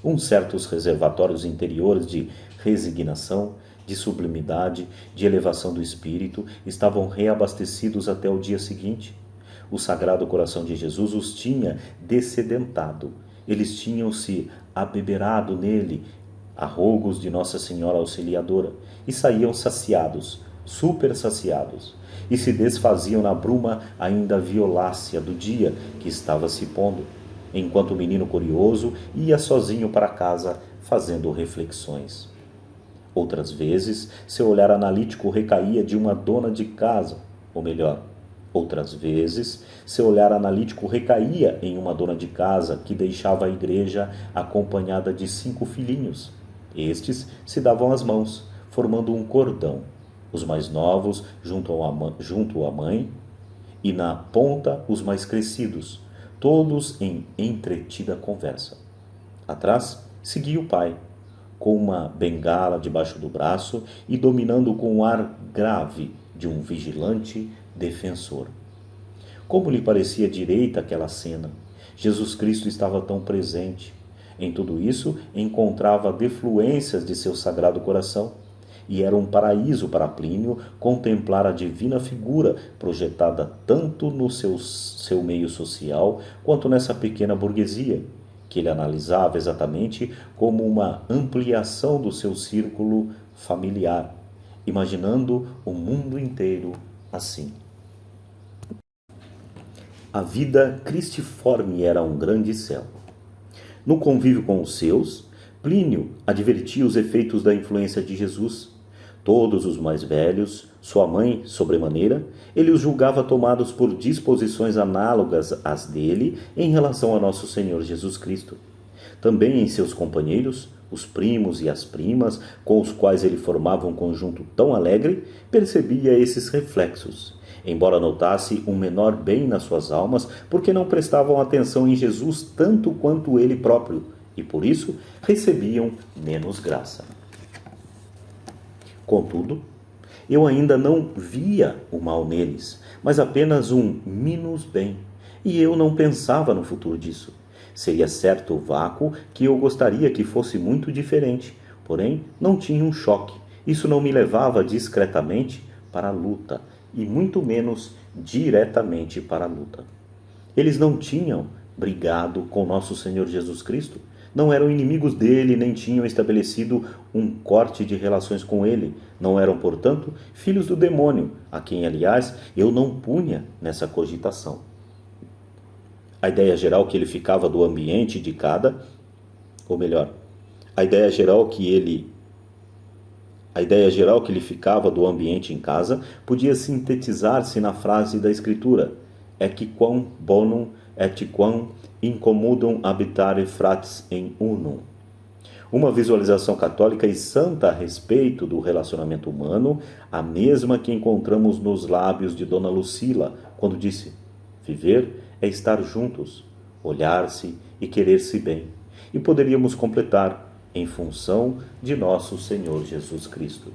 S1: Uns certos reservatórios interiores de resignação, de sublimidade, de elevação do espírito, estavam reabastecidos até o dia seguinte. O Sagrado Coração de Jesus os tinha descedentado. Eles tinham se abeberado nele, a rogos de Nossa Senhora Auxiliadora, e saíam saciados, super saciados, e se desfaziam na bruma ainda violácea do dia que estava se pondo, enquanto o menino curioso ia sozinho para casa fazendo reflexões. Outras vezes, seu olhar analítico recaía de uma dona de casa, ou melhor, Outras vezes, seu olhar analítico recaía em uma dona de casa que deixava a igreja acompanhada de 5 filhinhos. Estes se davam as mãos, formando um cordão. Os mais novos junto à mãe e na ponta os mais crescidos, todos em entretida conversa. Atrás seguia o pai, com uma bengala debaixo do braço e dominando com o ar grave de um vigilante defensor. Como lhe parecia direita aquela cena? Jesus Cristo estava tão presente. Em tudo isso, encontrava defluências de seu sagrado coração. E era um paraíso para Plínio contemplar a divina figura projetada tanto no seu meio social quanto nessa pequena burguesia, que ele analisava exatamente como uma ampliação do seu círculo familiar, imaginando o mundo inteiro assim. A vida cristiforme era um grande céu. No convívio com os seus, Plínio advertia os efeitos da influência de Jesus. Todos os mais velhos, sua mãe, sobremaneira, ele os julgava tomados por disposições análogas às dele em relação a nosso Senhor Jesus Cristo. Também em seus companheiros, os primos e as primas, com os quais ele formava um conjunto tão alegre, percebia esses reflexos, embora notasse um menor bem nas suas almas, porque não prestavam atenção em Jesus tanto quanto ele próprio, e por isso recebiam menos graça. Contudo, eu ainda não via o mal neles, mas apenas um minus bem, e eu não pensava no futuro disso. Seria certo o vácuo que eu gostaria que fosse muito diferente, porém não tinha um choque. Isso não me levava discretamente para a luta, e muito menos diretamente para a luta. Eles não tinham brigado com nosso Senhor Jesus Cristo, não eram inimigos dele, nem tinham estabelecido um corte de relações com ele. Não eram, portanto, filhos do demônio, a quem, aliás, eu não punha nessa cogitação. A ideia geral que ele ficava do ambiente de cada, ou melhor, a ideia geral que ele ficava do ambiente em casa podia sintetizar-se na frase da Escritura: Ecce quam bonum et quam incomodum habitare fratres in unum. Uma visualização católica e santa a respeito do relacionamento humano, a mesma que encontramos nos lábios de Dona Lucila, quando disse: viver é estar juntos, olhar-se e querer-se bem. E poderíamos completar: em função de nosso Senhor Jesus Cristo.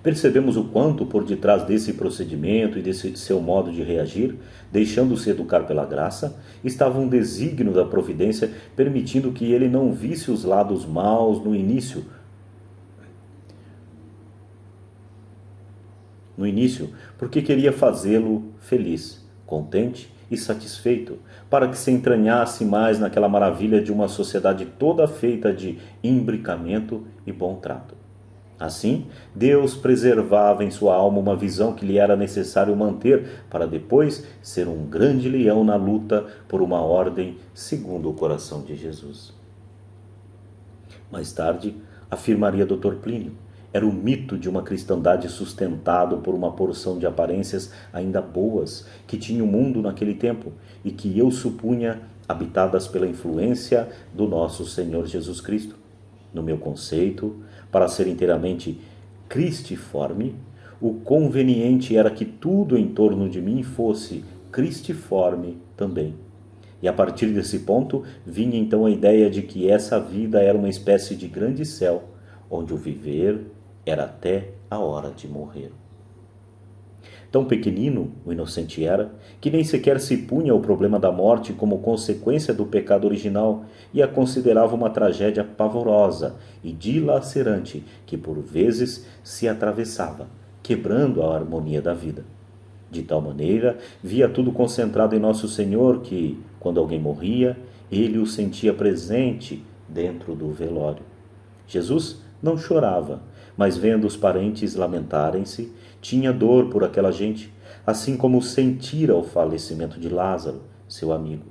S1: Percebemos o quanto, por detrás desse procedimento e desse seu modo de reagir, deixando-se educar pela graça, estava um desígnio da providência, permitindo que ele não visse os lados maus no início, porque queria fazê-lo feliz, contente e satisfeito, para que se entranhasse mais naquela maravilha de uma sociedade toda feita de imbricamento e bom trato. Assim, Deus preservava em sua alma uma visão que lhe era necessário manter para depois ser um grande leão na luta por uma ordem segundo o coração de Jesus. Mais tarde, afirmaria Dr. Plínio, era o mito de uma cristandade sustentado por uma porção de aparências ainda boas que tinha o mundo naquele tempo e que eu supunha habitadas pela influência do nosso Senhor Jesus Cristo. No meu conceito, para ser inteiramente cristiforme, o conveniente era que tudo em torno de mim fosse cristiforme também. E a partir desse ponto, vinha então a ideia de que essa vida era uma espécie de grande céu, onde o viver era até a hora de morrer. Tão pequenino o inocente era, que nem sequer se punha o problema da morte como consequência do pecado original e a considerava uma tragédia pavorosa e dilacerante que por vezes se atravessava, quebrando a harmonia da vida. De tal maneira, via tudo concentrado em Nosso Senhor que, quando alguém morria, ele o sentia presente dentro do velório. Jesus não chorava, mas vendo os parentes lamentarem-se, tinha dor por aquela gente, assim como sentira o falecimento de Lázaro, seu amigo.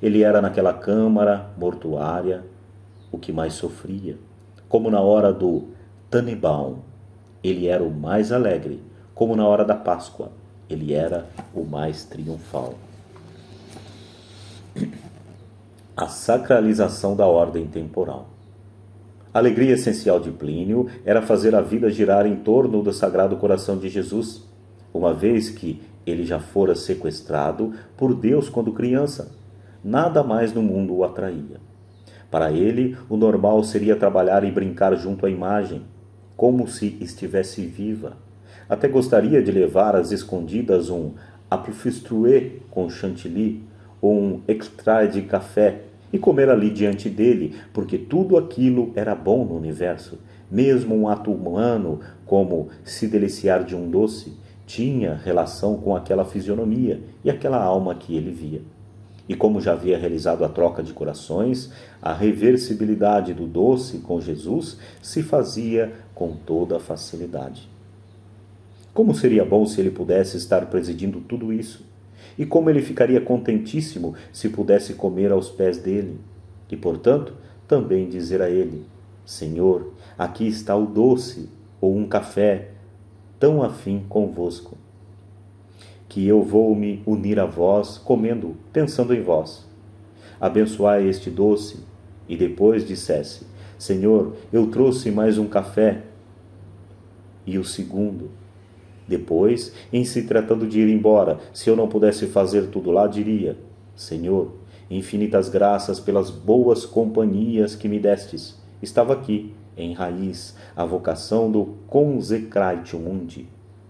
S1: Ele era naquela câmara mortuária o que mais sofria. Como na hora do Tannenbaum, ele era o mais alegre, como na hora da Páscoa, ele era o mais triunfal. A sacralização da ordem temporal. A alegria essencial de Plínio era fazer a vida girar em torno do Sagrado Coração de Jesus, uma vez que ele já fora sequestrado por Deus quando criança. Nada mais no mundo o atraía. Para ele, o normal seria trabalhar e brincar junto à imagem, como se estivesse viva. Até gostaria de levar às escondidas um apifistroué com chantilly ou um extrait de café e comer ali diante dele, porque tudo aquilo era bom no universo. Mesmo um ato humano, como se deliciar de um doce, tinha relação com aquela fisionomia e aquela alma que ele via. E como já havia realizado a troca de corações, a reversibilidade do doce com Jesus se fazia com toda facilidade. Como seria bom se ele pudesse estar presidindo tudo isso? E como ele ficaria contentíssimo se pudesse comer aos pés dele? E, portanto, também dizer a ele: Senhor, aqui está o doce, ou um café, tão afim convosco, que eu vou me unir a vós, comendo, pensando em vós. Abençoai este doce. E depois dissesse: Senhor, eu trouxe mais um café. E o segundo. Depois, em se tratando de ir embora, se eu não pudesse fazer tudo lá, diria: Senhor, infinitas graças pelas boas companhias que me destes. Estava aqui, em raiz, a vocação do consecratio mundi,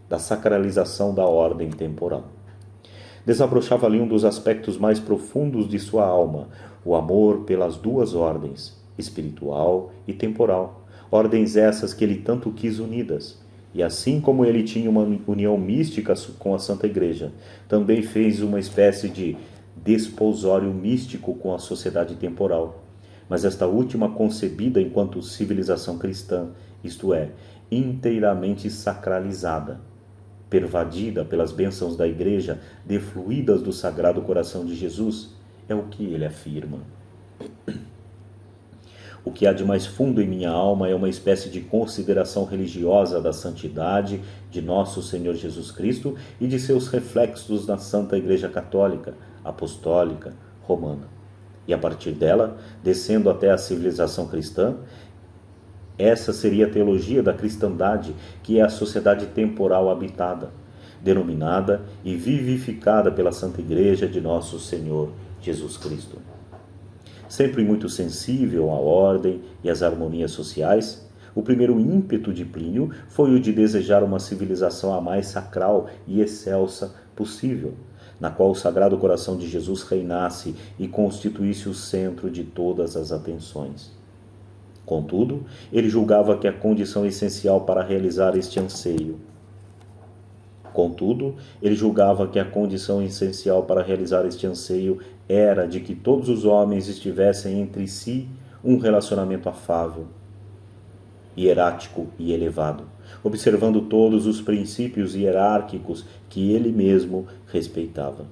S1: da sacralização da ordem temporal. Desabrochava ali um dos aspectos mais profundos de sua alma, o amor pelas duas ordens, espiritual e temporal, ordens essas que ele tanto quis unidas. E assim como ele tinha uma união mística com a Santa Igreja, também fez uma espécie de desposório místico com a sociedade temporal. Mas esta última concebida enquanto civilização cristã, isto é, inteiramente sacralizada, pervadida pelas bênçãos da Igreja, defluídas do Sagrado Coração de Jesus, é o que ele afirma. O que há de mais fundo em minha alma é uma espécie de consideração religiosa da santidade de nosso Senhor Jesus Cristo e de seus reflexos na Santa Igreja Católica, Apostólica, Romana. E a partir dela, descendo até a civilização cristã, essa seria a teologia da cristandade, que é a sociedade temporal habitada, denominada e vivificada pela Santa Igreja de nosso Senhor Jesus Cristo. Sempre muito sensível à ordem e às harmonias sociais, o primeiro ímpeto de Plínio foi o de desejar uma civilização a mais sacral e excelsa possível, na qual o Sagrado Coração de Jesus reinasse e constituísse o centro de todas as atenções. Contudo, ele julgava que a condição essencial para realizar este anseio era de que todos os homens estivessem entre si um relacionamento afável, hierático e elevado, observando todos os princípios hierárquicos que ele mesmo respeitava.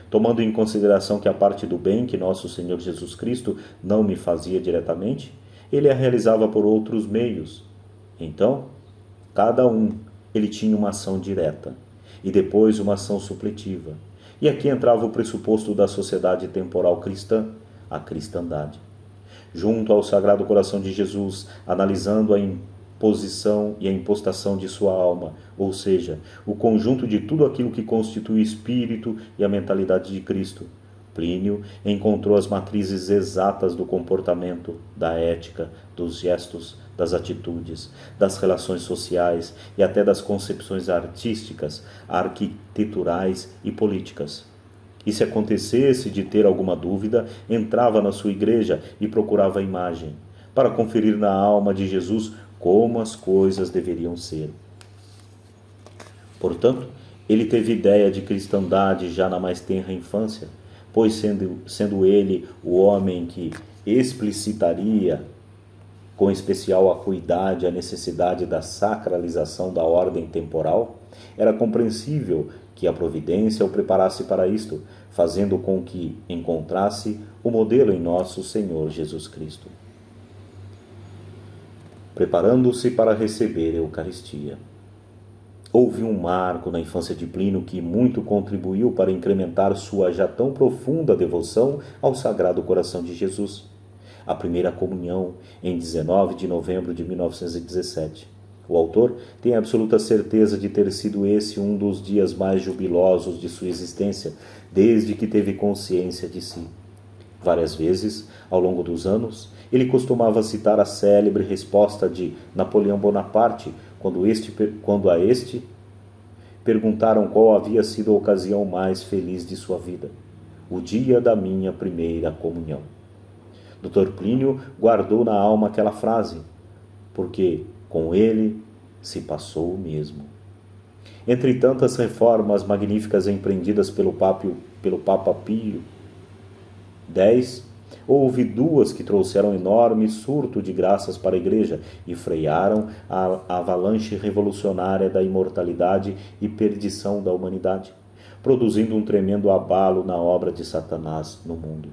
S1: Tomando em consideração que a parte do bem que nosso Senhor Jesus Cristo não me fazia diretamente, ele a realizava por outros meios. Então, cada um, ele tinha uma ação direta e depois uma ação supletiva. E aqui entrava o pressuposto da sociedade temporal cristã, a cristandade. Junto ao Sagrado Coração de Jesus, analisando a imposição e a impostação de sua alma, ou seja, o conjunto de tudo aquilo que constitui o espírito e a mentalidade de Cristo, Plínio encontrou as matrizes exatas do comportamento, da ética, dos gestos, das atitudes, das relações sociais e até das concepções artísticas, arquiteturais e políticas. E se acontecesse de ter alguma dúvida, entrava na sua igreja e procurava a imagem, para conferir na alma de Jesus como as coisas deveriam ser. Portanto, ele teve ideia de cristandade já na mais tenra infância, pois sendo ele o homem que explicitaria com especial acuidade a necessidade da sacralização da ordem temporal, era compreensível que a providência o preparasse para isto, fazendo com que encontrasse o modelo em nosso Senhor Jesus Cristo. Preparando-se para receber a Eucaristia. Houve um marco na infância de Plínio que muito contribuiu para incrementar sua já tão profunda devoção ao Sagrado Coração de Jesus. A primeira comunhão, em 19 de novembro de 1917. O autor tem absoluta certeza de ter sido esse um dos dias mais jubilosos de sua existência, desde que teve consciência de si. Várias vezes, ao longo dos anos, ele costumava citar a célebre resposta de Napoleão Bonaparte, quando a este perguntaram qual havia sido a ocasião mais feliz de sua vida. O dia da minha primeira comunhão. Dr. Plínio guardou na alma aquela frase, porque com ele se passou o mesmo. Entre tantas reformas magníficas empreendidas pelo Papa Pio X, houve duas que trouxeram enorme surto de graças para a Igreja e frearam a avalanche revolucionária da imortalidade e perdição da humanidade, produzindo um tremendo abalo na obra de Satanás no mundo.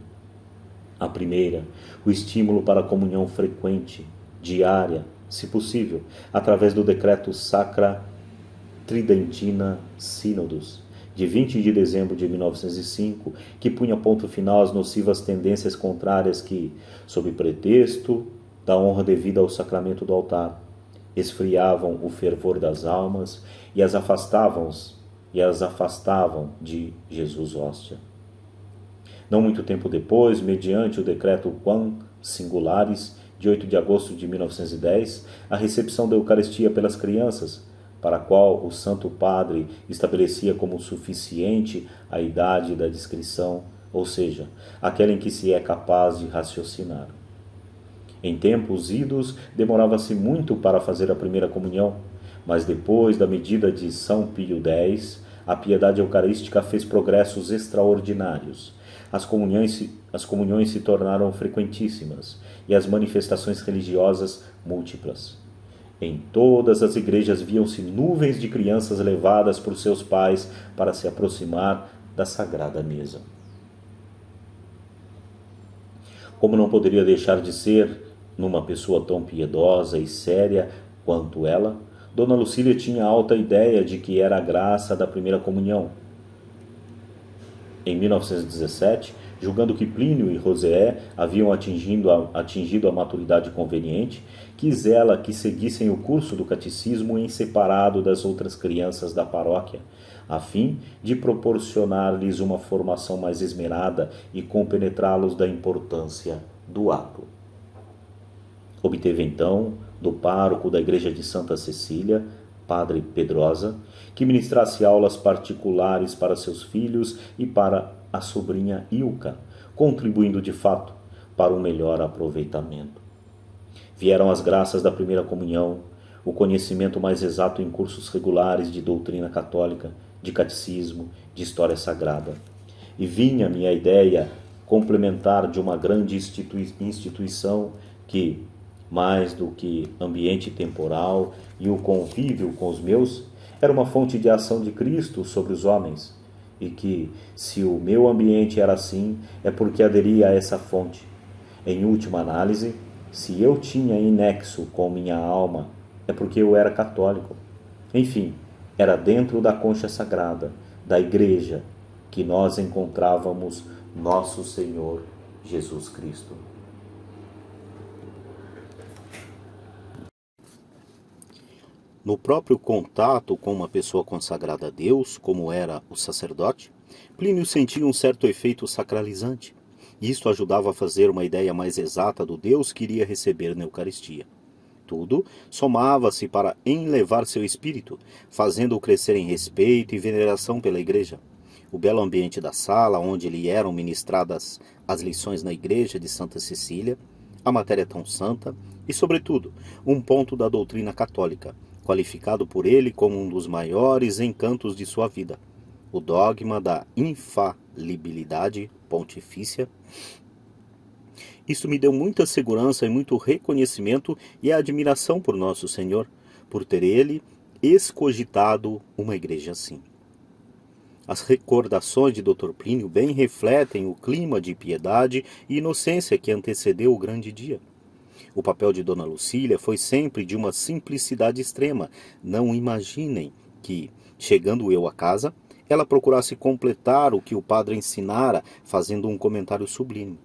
S1: A primeira, o estímulo para a comunhão frequente, diária, se possível, através do decreto Sacra Tridentina Sínodos, de 20 de dezembro de 1905, que punha ponto final às nocivas tendências contrárias que, sob pretexto da honra devida ao sacramento do altar, esfriavam o fervor das almas e as afastavam de Jesus hóstia. Não muito tempo depois, mediante o decreto Quam Singularis, de 8 de agosto de 1910, a recepção da Eucaristia pelas crianças, para a qual o Santo Padre estabelecia como suficiente a idade da discrição, ou seja, aquela em que se é capaz de raciocinar. Em tempos idos, demorava-se muito para fazer a primeira comunhão, mas depois da medida de São Pio X, a piedade eucarística fez progressos extraordinários. As comunhões se tornaram frequentíssimas e as manifestações religiosas múltiplas. Em todas as igrejas viam-se nuvens de crianças levadas por seus pais para se aproximar da Sagrada Mesa. Como não poderia deixar de ser, numa pessoa tão piedosa e séria quanto ela, Dona Lucília tinha alta ideia de que era a graça da primeira comunhão. Em 1917, julgando que Plínio e Roséé haviam atingido a maturidade conveniente, quis ela que seguissem o curso do catecismo em separado das outras crianças da paróquia, a fim de proporcionar-lhes uma formação mais esmerada e compenetrá-los da importância do ato. Obteve então, do pároco da igreja de Santa Cecília, Padre Pedrosa, que ministrasse aulas particulares para seus filhos e para a sobrinha Ilka, contribuindo de fato para um melhor aproveitamento. Vieram as graças da primeira comunhão, o conhecimento mais exato em cursos regulares de doutrina católica, de catecismo, de história sagrada. E vinha-me a ideia complementar de uma grande instituição que, mais do que ambiente temporal e o convívio com os meus, era uma fonte de ação de Cristo sobre os homens, e que, se o meu ambiente era assim, é porque aderia a essa fonte. Em última análise, se eu tinha nexo com minha alma, é porque eu era católico. Enfim, era dentro da concha sagrada, da igreja, que nós encontrávamos nosso Senhor Jesus Cristo. No próprio contato com uma pessoa consagrada a Deus, como era o sacerdote, Plínio sentia um certo efeito sacralizante. Isto ajudava a fazer uma ideia mais exata do Deus que iria receber na Eucaristia. Tudo somava-se para enlevar seu espírito, fazendo-o crescer em respeito e veneração pela Igreja. O belo ambiente da sala, onde lhe eram ministradas as lições na Igreja de Santa Cecília, a matéria tão santa e, sobretudo, um ponto da doutrina católica, qualificado por ele como um dos maiores encantos de sua vida, o dogma da infalibilidade pontifícia. Isto me deu muita segurança e muito reconhecimento e admiração por Nosso Senhor, por ter ele escogitado uma igreja assim. As recordações de Dr. Plínio bem refletem o clima de piedade e inocência que antecedeu o grande dia. O papel de Dona Lucília foi sempre de uma simplicidade extrema. Não imaginem que, chegando eu a casa, ela procurasse completar o que o padre ensinara, fazendo um comentário sublime.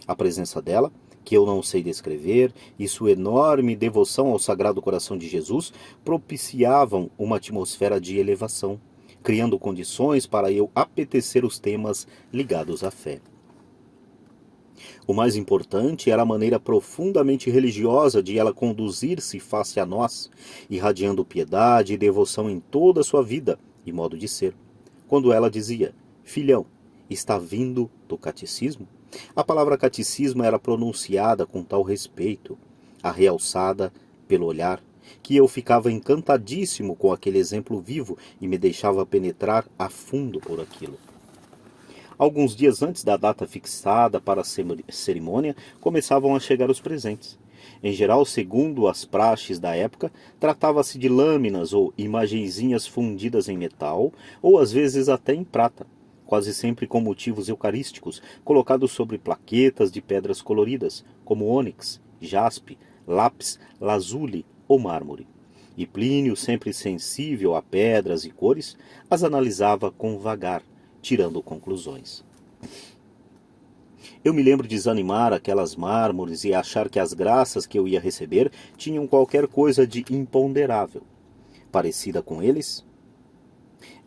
S1: A presença dela, que eu não sei descrever, e sua enorme devoção ao Sagrado Coração de Jesus propiciavam uma atmosfera de elevação, criando condições para eu apetecer os temas ligados à fé. O mais importante era a maneira profundamente religiosa de ela conduzir-se face a nós, irradiando piedade e devoção em toda a sua vida e modo de ser. Quando ela dizia: "Filhão, está vindo do catecismo?", a palavra catecismo era pronunciada com tal respeito, realçada pelo olhar, que eu ficava encantadíssimo com aquele exemplo vivo e me deixava penetrar a fundo por aquilo. Alguns dias antes da data fixada para a cerimônia, começavam a chegar os presentes. Em geral, segundo as praxes da época, tratava-se de lâminas ou imagenzinhas fundidas em metal, ou às vezes até em prata, quase sempre com motivos eucarísticos, colocados sobre plaquetas de pedras coloridas, como ônix, jaspe, lápis, lazuli ou mármore. E Plínio, sempre sensível a pedras e cores, as analisava com vagar, tirando conclusões. Eu me lembro de desanimar aquelas mármores e achar que as graças que eu ia receber tinham qualquer coisa de imponderável. Parecida com eles,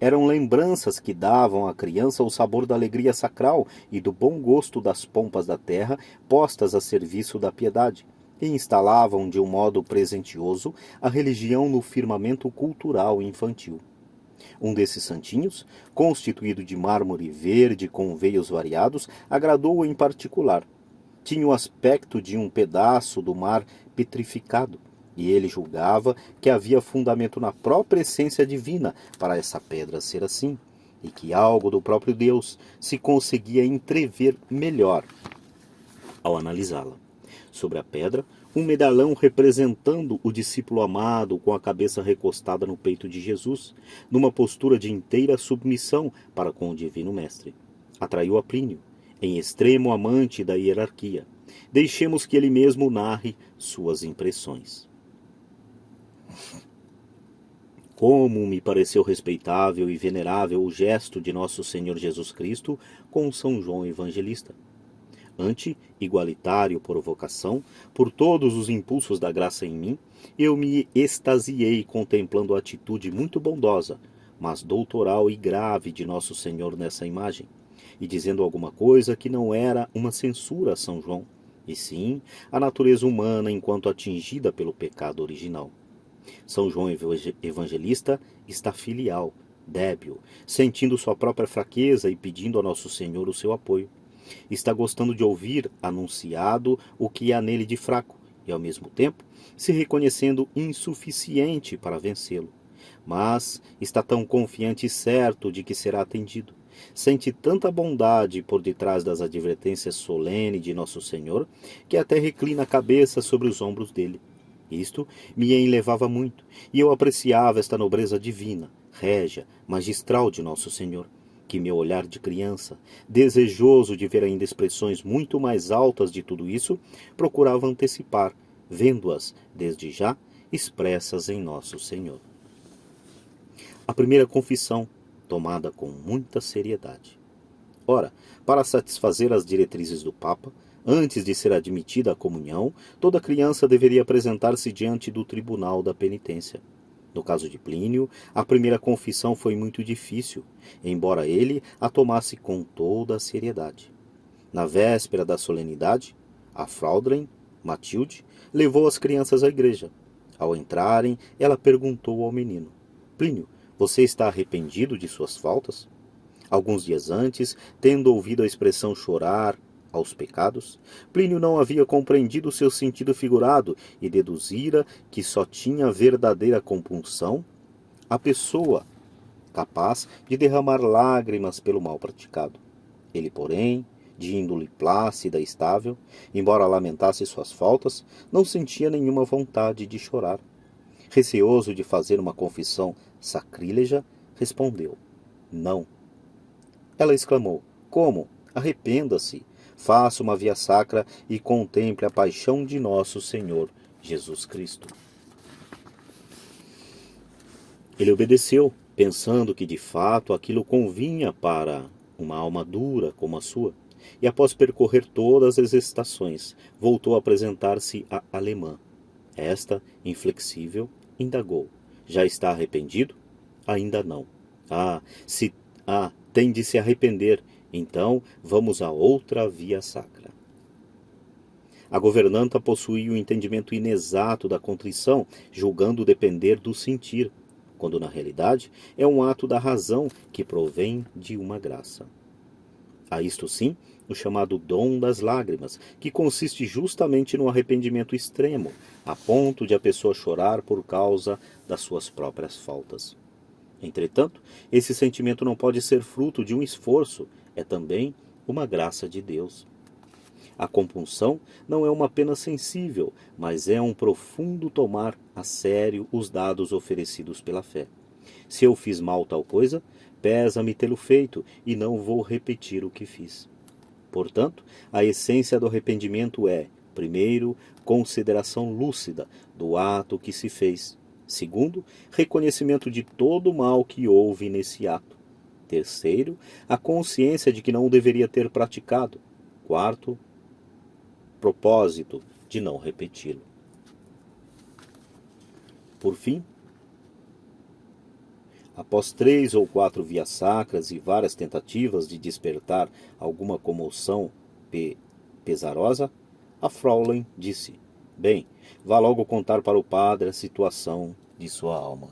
S1: eram lembranças que davam à criança o sabor da alegria sacral e do bom gosto das pompas da terra postas a serviço da piedade, e instalavam de um modo presentioso a religião no firmamento cultural infantil. Um desses santinhos, constituído de mármore verde com veios variados, agradou-o em particular. Tinha o aspecto de um pedaço do mar petrificado, e ele julgava que havia fundamento na própria essência divina para essa pedra ser assim, e que algo do próprio Deus se conseguia entrever melhor ao analisá-la. Sobre a pedra, um medalhão representando o discípulo amado com a cabeça recostada no peito de Jesus, numa postura de inteira submissão para com o Divino Mestre. Atraiu a Plínio, em extremo amante da hierarquia. Deixemos que ele mesmo narre suas impressões. Como me pareceu respeitável e venerável o gesto de nosso Senhor Jesus Cristo com São João Evangelista. Anti-igualitário por vocação, por todos os impulsos da graça em mim, eu me extasiei contemplando a atitude muito bondosa, mas doutoral e grave de Nosso Senhor nessa imagem, e dizendo alguma coisa que não era uma censura a São João, e sim a natureza humana enquanto atingida pelo pecado original. São João Evangelista está filial, débil, sentindo sua própria fraqueza e pedindo a Nosso Senhor o seu apoio. Está gostando de ouvir anunciado o que há nele de fraco e, ao mesmo tempo, se reconhecendo insuficiente para vencê-lo. Mas está tão confiante e certo de que será atendido. Sente tanta bondade por detrás das advertências solenes de Nosso Senhor que até reclina a cabeça sobre os ombros dele. Isto me enlevava muito, e eu apreciava esta nobreza divina, régia, magistral de Nosso Senhor, que meu olhar de criança, desejoso de ver ainda expressões muito mais altas de tudo isso, procurava antecipar, vendo-as, desde já, expressas em Nosso Senhor. A primeira confissão, tomada com muita seriedade. Ora, para satisfazer as diretrizes do Papa, antes de ser admitida à comunhão, toda criança deveria apresentar-se diante do tribunal da penitência. No caso de Plínio, a primeira confissão foi muito difícil, embora ele a tomasse com toda a seriedade. Na véspera da solenidade, a Fraudren, Matilde, levou as crianças à igreja. Ao entrarem, ela perguntou ao menino: "Plínio, você está arrependido de suas faltas?" Alguns dias antes, tendo ouvido a expressão chorar aos pecados, Plínio não havia compreendido seu sentido figurado e deduzira que só tinha verdadeira compunção a pessoa capaz de derramar lágrimas pelo mal praticado. Ele, porém, de índole plácida e estável, embora lamentasse suas faltas, não sentia nenhuma vontade de chorar. Receoso de fazer uma confissão sacrílega, respondeu: "Não." Ela exclamou: "Como? Arrependa-se. Faça uma via sacra e contemple a paixão de nosso Senhor Jesus Cristo." Ele obedeceu, pensando que de fato aquilo convinha para uma alma dura como a sua. E após percorrer todas as estações, voltou a apresentar-se à alemã. Esta, inflexível, indagou: já está arrependido? Ainda não. Ah, se tem de se arrepender. Então vamos a outra via sacra. A governanta possuía o entendimento inexato da contrição, julgando depender do sentir, quando na realidade é um ato da razão que provém de uma graça. Há isto sim o chamado dom das lágrimas, que consiste justamente no arrependimento extremo, a ponto de a pessoa chorar por causa das suas próprias faltas. Entretanto, esse sentimento não pode ser fruto de um esforço, é também uma graça de Deus. A compunção não é uma pena sensível, mas é um profundo tomar a sério os dados oferecidos pela fé. Se eu fiz mal tal coisa, pesa-me tê-lo feito e não vou repetir o que fiz. Portanto, a essência do arrependimento é, primeiro, consideração lúcida do ato que se fez. Segundo, reconhecimento de todo o mal que houve nesse ato. Terceiro, a consciência de que não o deveria ter praticado. Quarto, propósito de não repeti-lo. Por fim, após 3 ou 4 vias sacras e várias tentativas de despertar alguma comoção pesarosa, a Fraulein disse: bem, vá logo contar para o padre a situação de sua alma.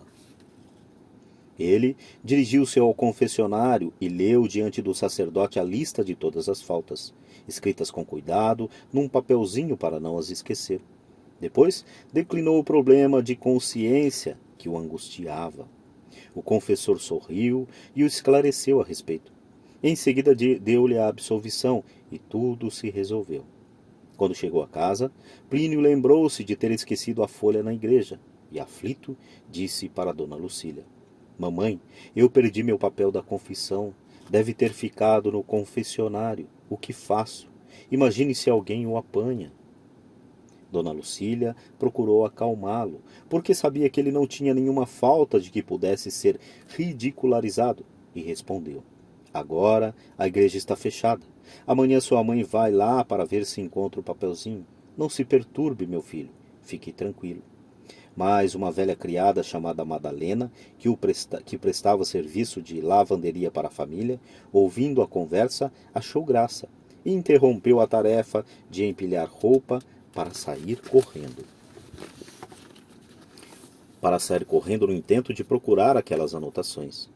S1: Ele dirigiu-se ao confessionário e leu diante do sacerdote a lista de todas as faltas, escritas com cuidado num papelzinho para não as esquecer. Depois, declinou o problema de consciência que o angustiava. O confessor sorriu e o esclareceu a respeito. Em seguida deu-lhe a absolvição e tudo se resolveu. Quando chegou a casa, Plínio lembrou-se de ter esquecido a folha na igreja e, aflito, disse para Dona Lucília: mamãe, eu perdi meu papel da confissão. Deve ter ficado no confessionário. O que faço? Imagine se alguém o apanha. Dona Lucília procurou acalmá-lo, porque sabia que ele não tinha nenhuma falta de que pudesse ser ridicularizado, e respondeu: agora a igreja está fechada. Amanhã sua mãe vai lá para ver se encontra o papelzinho. Não se perturbe, meu filho. Fique tranquilo. Mas uma velha criada chamada Madalena, que prestava serviço de lavanderia para a família, ouvindo a conversa, achou graça e interrompeu a tarefa de empilhar roupa para sair correndo. No intento de procurar aquelas anotações.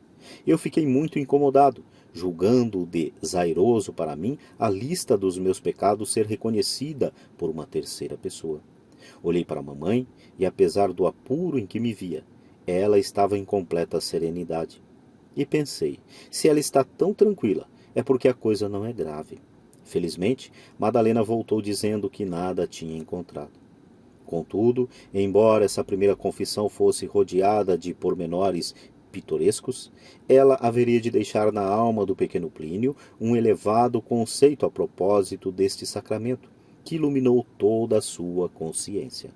S1: Eu fiquei muito incomodado, julgando desairoso para mim a lista dos meus pecados ser reconhecida por uma terceira pessoa. Olhei para a mamãe e, apesar do apuro em que me via, ela estava em completa serenidade. E pensei, se ela está tão tranquila, é porque a coisa não é grave. Felizmente, Madalena voltou dizendo que nada tinha encontrado. Contudo, embora essa primeira confissão fosse rodeada de pormenores pitorescos, ela haveria de deixar na alma do pequeno Plínio um elevado conceito a propósito deste sacramento, que iluminou toda a sua consciência.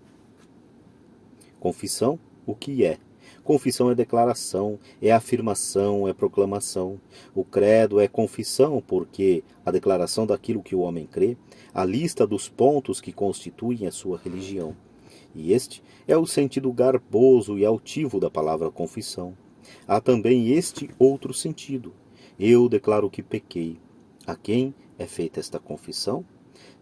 S1: Confissão, o que é? Confissão é declaração, é afirmação, é proclamação. O credo é confissão, porque a declaração daquilo que o homem crê, a lista dos pontos que constituem a sua religião. E este é o sentido garboso e altivo da palavra confissão. Há também este outro sentido. Eu declaro que pequei. A quem é feita esta confissão?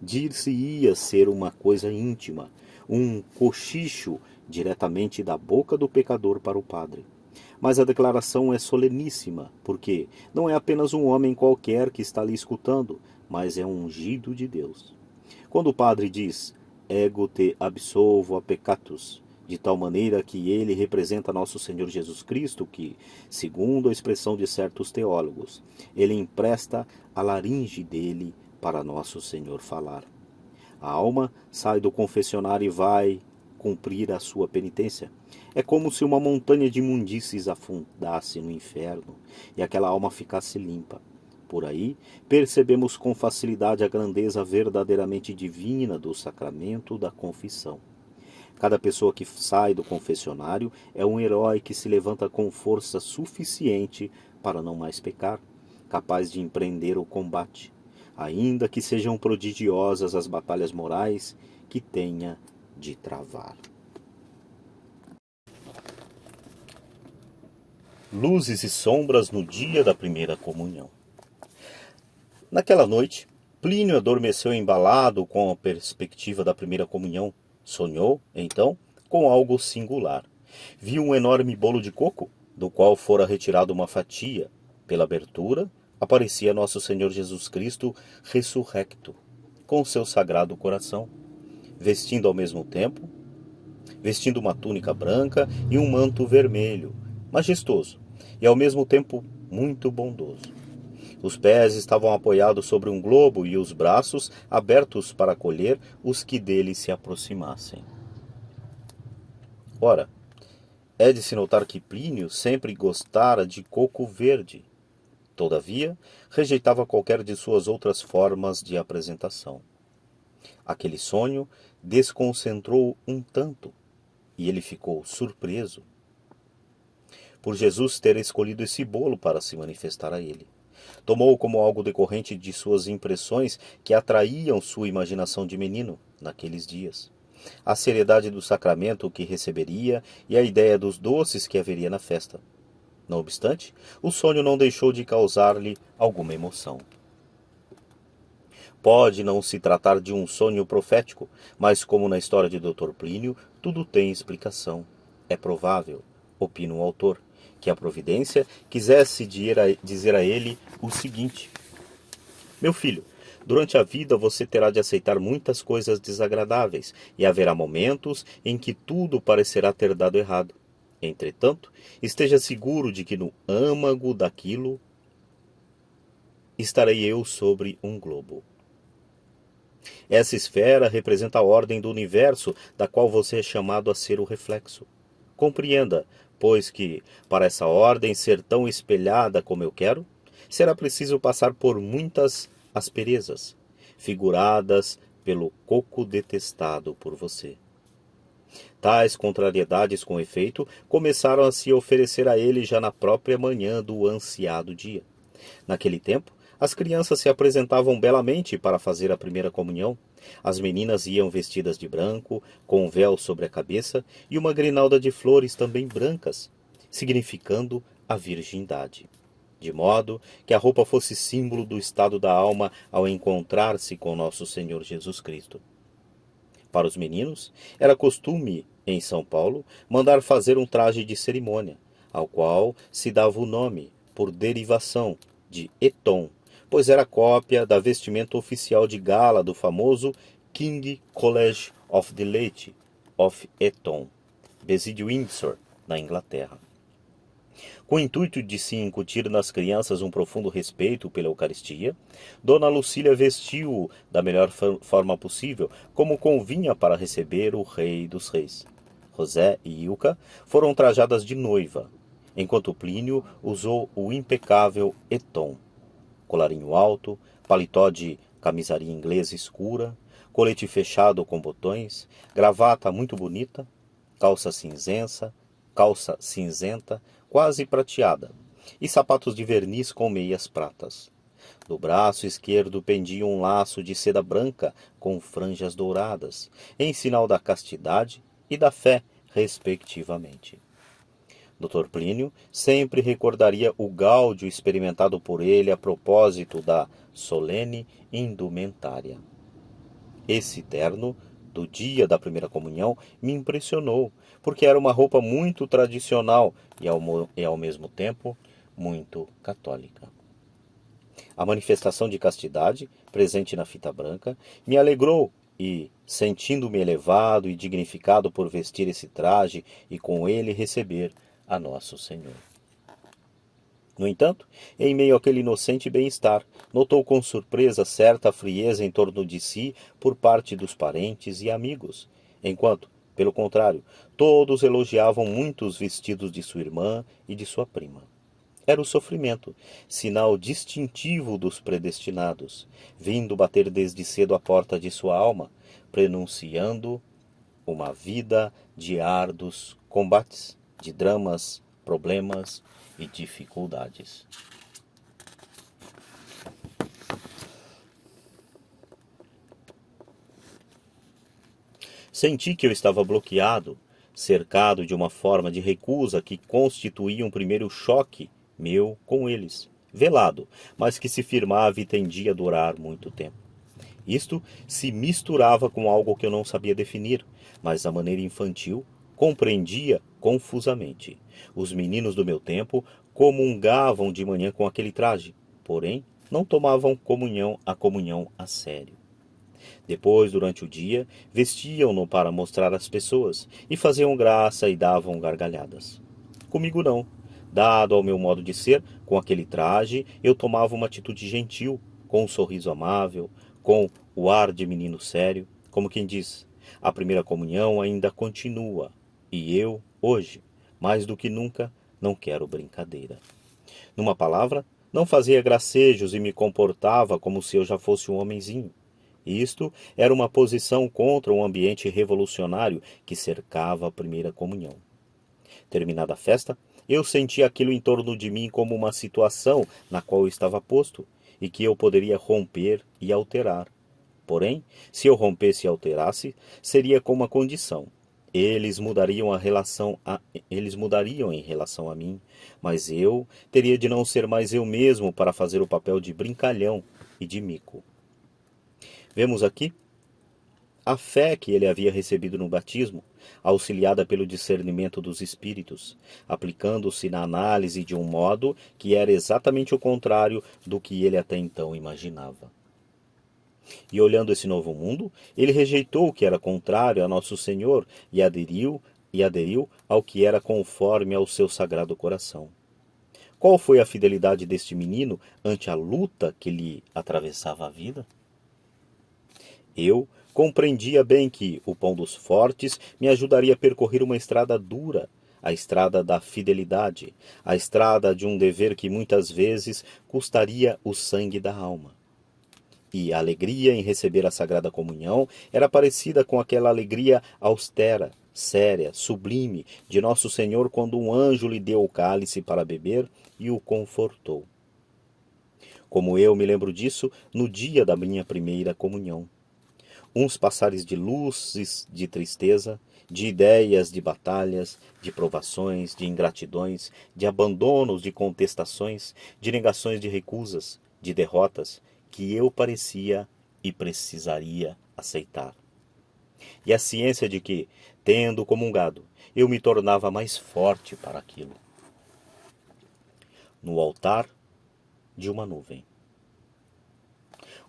S1: Dir-se-ia ser uma coisa íntima, um cochicho diretamente da boca do pecador para o padre. Mas a declaração é soleníssima, porque não é apenas um homem qualquer que está lhe escutando, mas é um ungido de Deus. Quando o padre diz, ego te absolvo a peccatus, de tal maneira que ele representa nosso Senhor Jesus Cristo, que, segundo a expressão de certos teólogos, ele empresta a laringe dele para nosso Senhor falar. A alma sai do confessionário e vai cumprir a sua penitência. É como se uma montanha de imundícies afundasse no inferno e aquela alma ficasse limpa. Por aí, percebemos com facilidade a grandeza verdadeiramente divina do sacramento da confissão. Cada pessoa que sai do confessionário é um herói que se levanta com força suficiente para não mais pecar, capaz de empreender o combate, ainda que sejam prodigiosas as batalhas morais que tenha de travar. Luzes e sombras no dia da primeira comunhão. Naquela noite, Plínio adormeceu embalado com a perspectiva da primeira comunhão. Sonhou, então, com algo singular. Viu um enorme bolo de coco, do qual fora retirada uma fatia. Pela abertura, aparecia nosso Senhor Jesus Cristo ressurrecto, com seu sagrado coração, vestindo uma túnica branca e um manto vermelho, majestoso e ao mesmo tempo muito bondoso. Os pés estavam apoiados sobre um globo e os braços abertos para acolher os que dele se aproximassem. Ora, é de se notar que Plínio sempre gostara de coco verde. Todavia, rejeitava qualquer de suas outras formas de apresentação. Aquele sonho desconcentrou um tanto, e ele ficou surpreso por Jesus ter escolhido esse bolo para se manifestar a ele. Tomou como algo decorrente de suas impressões que atraíam sua imaginação de menino naqueles dias. A seriedade do sacramento que receberia e a ideia dos doces que haveria na festa. Não obstante, o sonho não deixou de causar-lhe alguma emoção. Pode não se tratar de um sonho profético, mas como na história de Dr. Plínio, tudo tem explicação. É provável, opina o autor, que a providência quisesse dizer a ele o seguinte: meu filho, durante a vida você terá de aceitar muitas coisas desagradáveis e haverá momentos em que tudo parecerá ter dado errado. Entretanto, esteja seguro de que no âmago daquilo estarei eu sobre um globo. Essa esfera representa a ordem do universo, da qual você é chamado a ser o reflexo. Compreenda, pois que, para essa ordem ser tão espelhada como eu quero, será preciso passar por muitas asperezas, figuradas pelo coco detestado por você. Tais contrariedades, com efeito, começaram a se oferecer a ele já na própria manhã do ansiado dia. Naquele tempo, as crianças se apresentavam belamente para fazer a primeira comunhão. As meninas iam vestidas de branco, com um véu sobre a cabeça e uma grinalda de flores também brancas, significando a virgindade. De modo que a roupa fosse símbolo do estado da alma ao encontrar-se com nosso Senhor Jesus Cristo. Para os meninos, era costume, em São Paulo, mandar fazer um traje de cerimônia, ao qual se dava o nome, por derivação, de eton, pois era cópia da vestimenta oficial de gala do famoso King College of the Leite of Eton, reside Windsor, na Inglaterra. Com o intuito de se incutir nas crianças um profundo respeito pela Eucaristia, Dona Lucília vestiu-o da melhor forma possível, como convinha para receber o Rei dos Reis. José e Ilka foram trajadas de noiva, enquanto Plínio usou o impecável eton, colarinho alto, paletó de camisaria inglesa escura, colete fechado com botões, gravata muito bonita, calça cinzenta, quase prateada, e sapatos de verniz com meias pratas. Do braço esquerdo pendia um laço de seda branca com franjas douradas, em sinal da castidade e da fé, respectivamente. Dr. Plínio sempre recordaria o gáudio experimentado por ele a propósito da solene indumentária. Esse terno, do dia da primeira comunhão, me impressionou, porque era uma roupa muito tradicional e ao mesmo tempo muito católica. A manifestação de castidade, presente na fita branca, me alegrou e, sentindo-me elevado e dignificado por vestir esse traje e com ele receber a Nosso Senhor. No entanto, em meio àquele inocente bem-estar, notou com surpresa certa frieza em torno de si por parte dos parentes e amigos, enquanto, pelo contrário, todos elogiavam muito os vestidos de sua irmã e de sua prima. Era o sofrimento, sinal distintivo dos predestinados, vindo bater desde cedo à porta de sua alma, prenunciando uma vida de árduos combates, de dramas, problemas e dificuldades. Senti que eu estava bloqueado, cercado de uma forma de recusa que constituía um primeiro choque meu com eles, velado, mas que se firmava e tendia a durar muito tempo. Isto se misturava com algo que eu não sabia definir, mas da maneira infantil compreendia confusamente. Os meninos do meu tempo comungavam de manhã com aquele traje, porém não tomavam a comunhão a sério. Depois, durante o dia, vestiam-no para mostrar às pessoas, e faziam graça e davam gargalhadas. Comigo não. Dado ao meu modo de ser, com aquele traje, eu tomava uma atitude gentil, com um sorriso amável, com o ar de menino sério, como quem diz, a primeira comunhão ainda continua, e eu, hoje, mais do que nunca, não quero brincadeira. Numa palavra, não fazia gracejos e me comportava como se eu já fosse um homenzinho. Isto era uma posição contra um ambiente revolucionário que cercava a primeira comunhão. Terminada a festa, eu senti aquilo em torno de mim como uma situação na qual eu estava posto e que eu poderia romper e alterar. Porém, se eu rompesse e alterasse, seria com uma condição. Eles mudariam em relação a mim, mas eu teria de não ser mais eu mesmo para fazer o papel de brincalhão e de mico. Vemos aqui a fé que ele havia recebido no batismo, auxiliada pelo discernimento dos espíritos, aplicando-se na análise de um modo que era exatamente o contrário do que ele até então imaginava. E olhando esse novo mundo, ele rejeitou o que era contrário a Nosso Senhor e aderiu ao que era conforme ao seu sagrado coração. Qual foi a fidelidade deste menino ante a luta que lhe atravessava a vida? Eu compreendia bem que o pão dos fortes me ajudaria a percorrer uma estrada dura, a estrada da fidelidade, a estrada de um dever que muitas vezes custaria o sangue da alma. E a alegria em receber a Sagrada Comunhão era parecida com aquela alegria austera, séria, sublime de Nosso Senhor quando um anjo lhe deu o cálice para beber e o confortou. Como eu me lembro disso no dia da minha primeira comunhão. Uns passares de luzes, de tristeza, de ideias, de batalhas, de provações, de ingratidões, de abandonos, de contestações, de negações de recusas, de derrotas, que eu parecia e precisaria aceitar. E a ciência de que, tendo comungado, eu me tornava mais forte para aquilo. No altar de uma nuvem.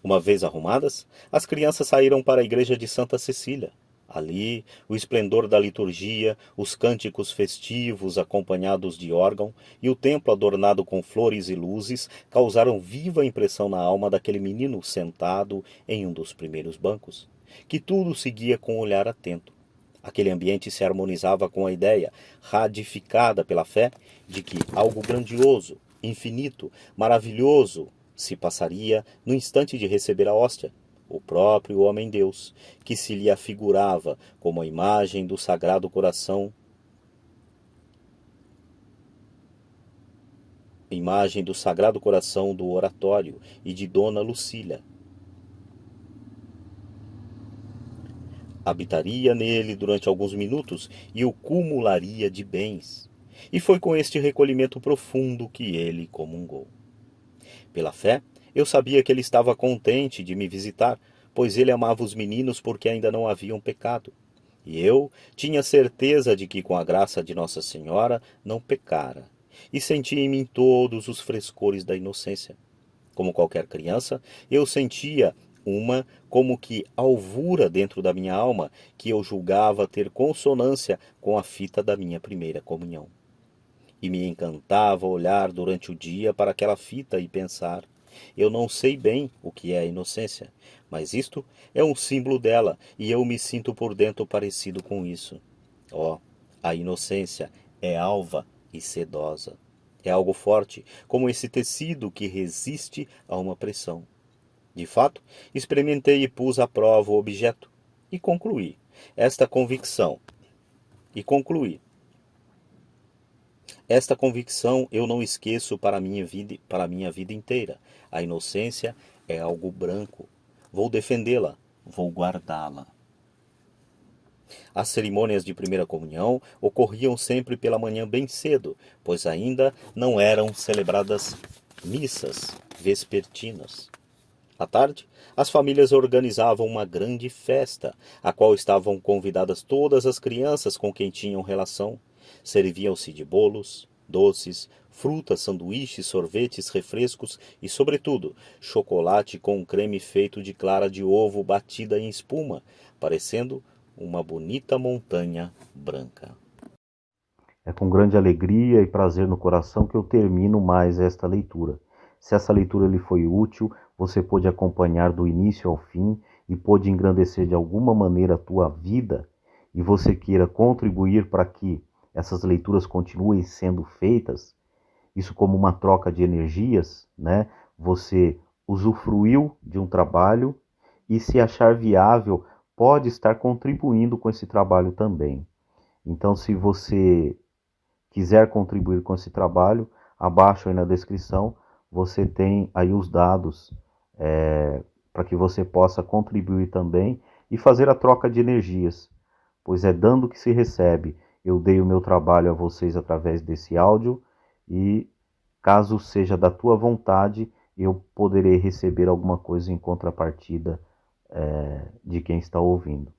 S1: Uma vez arrumadas, as crianças saíram para a igreja de Santa Cecília. Ali, o esplendor da liturgia, os cânticos festivos acompanhados de órgão e o templo adornado com flores e luzes causaram viva impressão na alma daquele menino sentado em um dos primeiros bancos, que tudo seguia com um olhar atento. Aquele ambiente se harmonizava com a ideia, ratificada pela fé, de que algo grandioso, infinito, maravilhoso se passaria no instante de receber a hóstia, o próprio homem-deus, que se lhe afigurava como a imagem do Sagrado Coração, do oratório e de Dona Lucília. Habitaria nele durante alguns minutos e o cumularia de bens. E foi com este recolhimento profundo que ele comungou. Pela fé, eu sabia que ele estava contente de me visitar, pois ele amava os meninos porque ainda não haviam pecado. E eu tinha certeza de que, com a graça de Nossa Senhora, não pecara, e sentia em mim todos os frescores da inocência. Como qualquer criança, eu sentia como que alvura dentro da minha alma, que eu julgava ter consonância com a fita da minha primeira comunhão. E me encantava olhar durante o dia para aquela fita e pensar: eu não sei bem o que é a inocência, mas isto é um símbolo dela e eu me sinto por dentro parecido com isso. A inocência é alva e sedosa. É algo forte, como esse tecido que resiste a uma pressão. De fato, experimentei e pus à prova o objeto. e concluir. Esta convicção e concluir. Esta convicção eu não esqueço para a minha vida inteira. A inocência é algo branco. Vou defendê-la, vou guardá-la. As cerimônias de primeira comunhão ocorriam sempre pela manhã bem cedo, pois ainda não eram celebradas missas vespertinas. À tarde, as famílias organizavam uma grande festa, a qual estavam convidadas todas as crianças com quem tinham relação. Serviam-se de bolos, doces, frutas, sanduíches, sorvetes, refrescos e, sobretudo, chocolate com creme feito de clara de ovo batida em espuma, parecendo uma bonita montanha branca. É com grande alegria e prazer no coração que eu termino mais esta leitura. Se essa leitura lhe foi útil, você pôde acompanhar do início ao fim e pôde engrandecer de alguma maneira a tua vida, e você queira contribuir para que essas leituras continuem sendo feitas, isso como uma troca de energias, né? Você usufruiu de um trabalho e, se achar viável, pode estar contribuindo com esse trabalho também. Então, se você quiser contribuir com esse trabalho, abaixo aí na descrição você tem aí os dados para que você possa contribuir também e fazer a troca de energias, pois é dando que se recebe. Eu dei o meu trabalho a vocês através desse áudio e, caso seja da tua vontade, eu poderei receber alguma coisa em contrapartida de quem está ouvindo.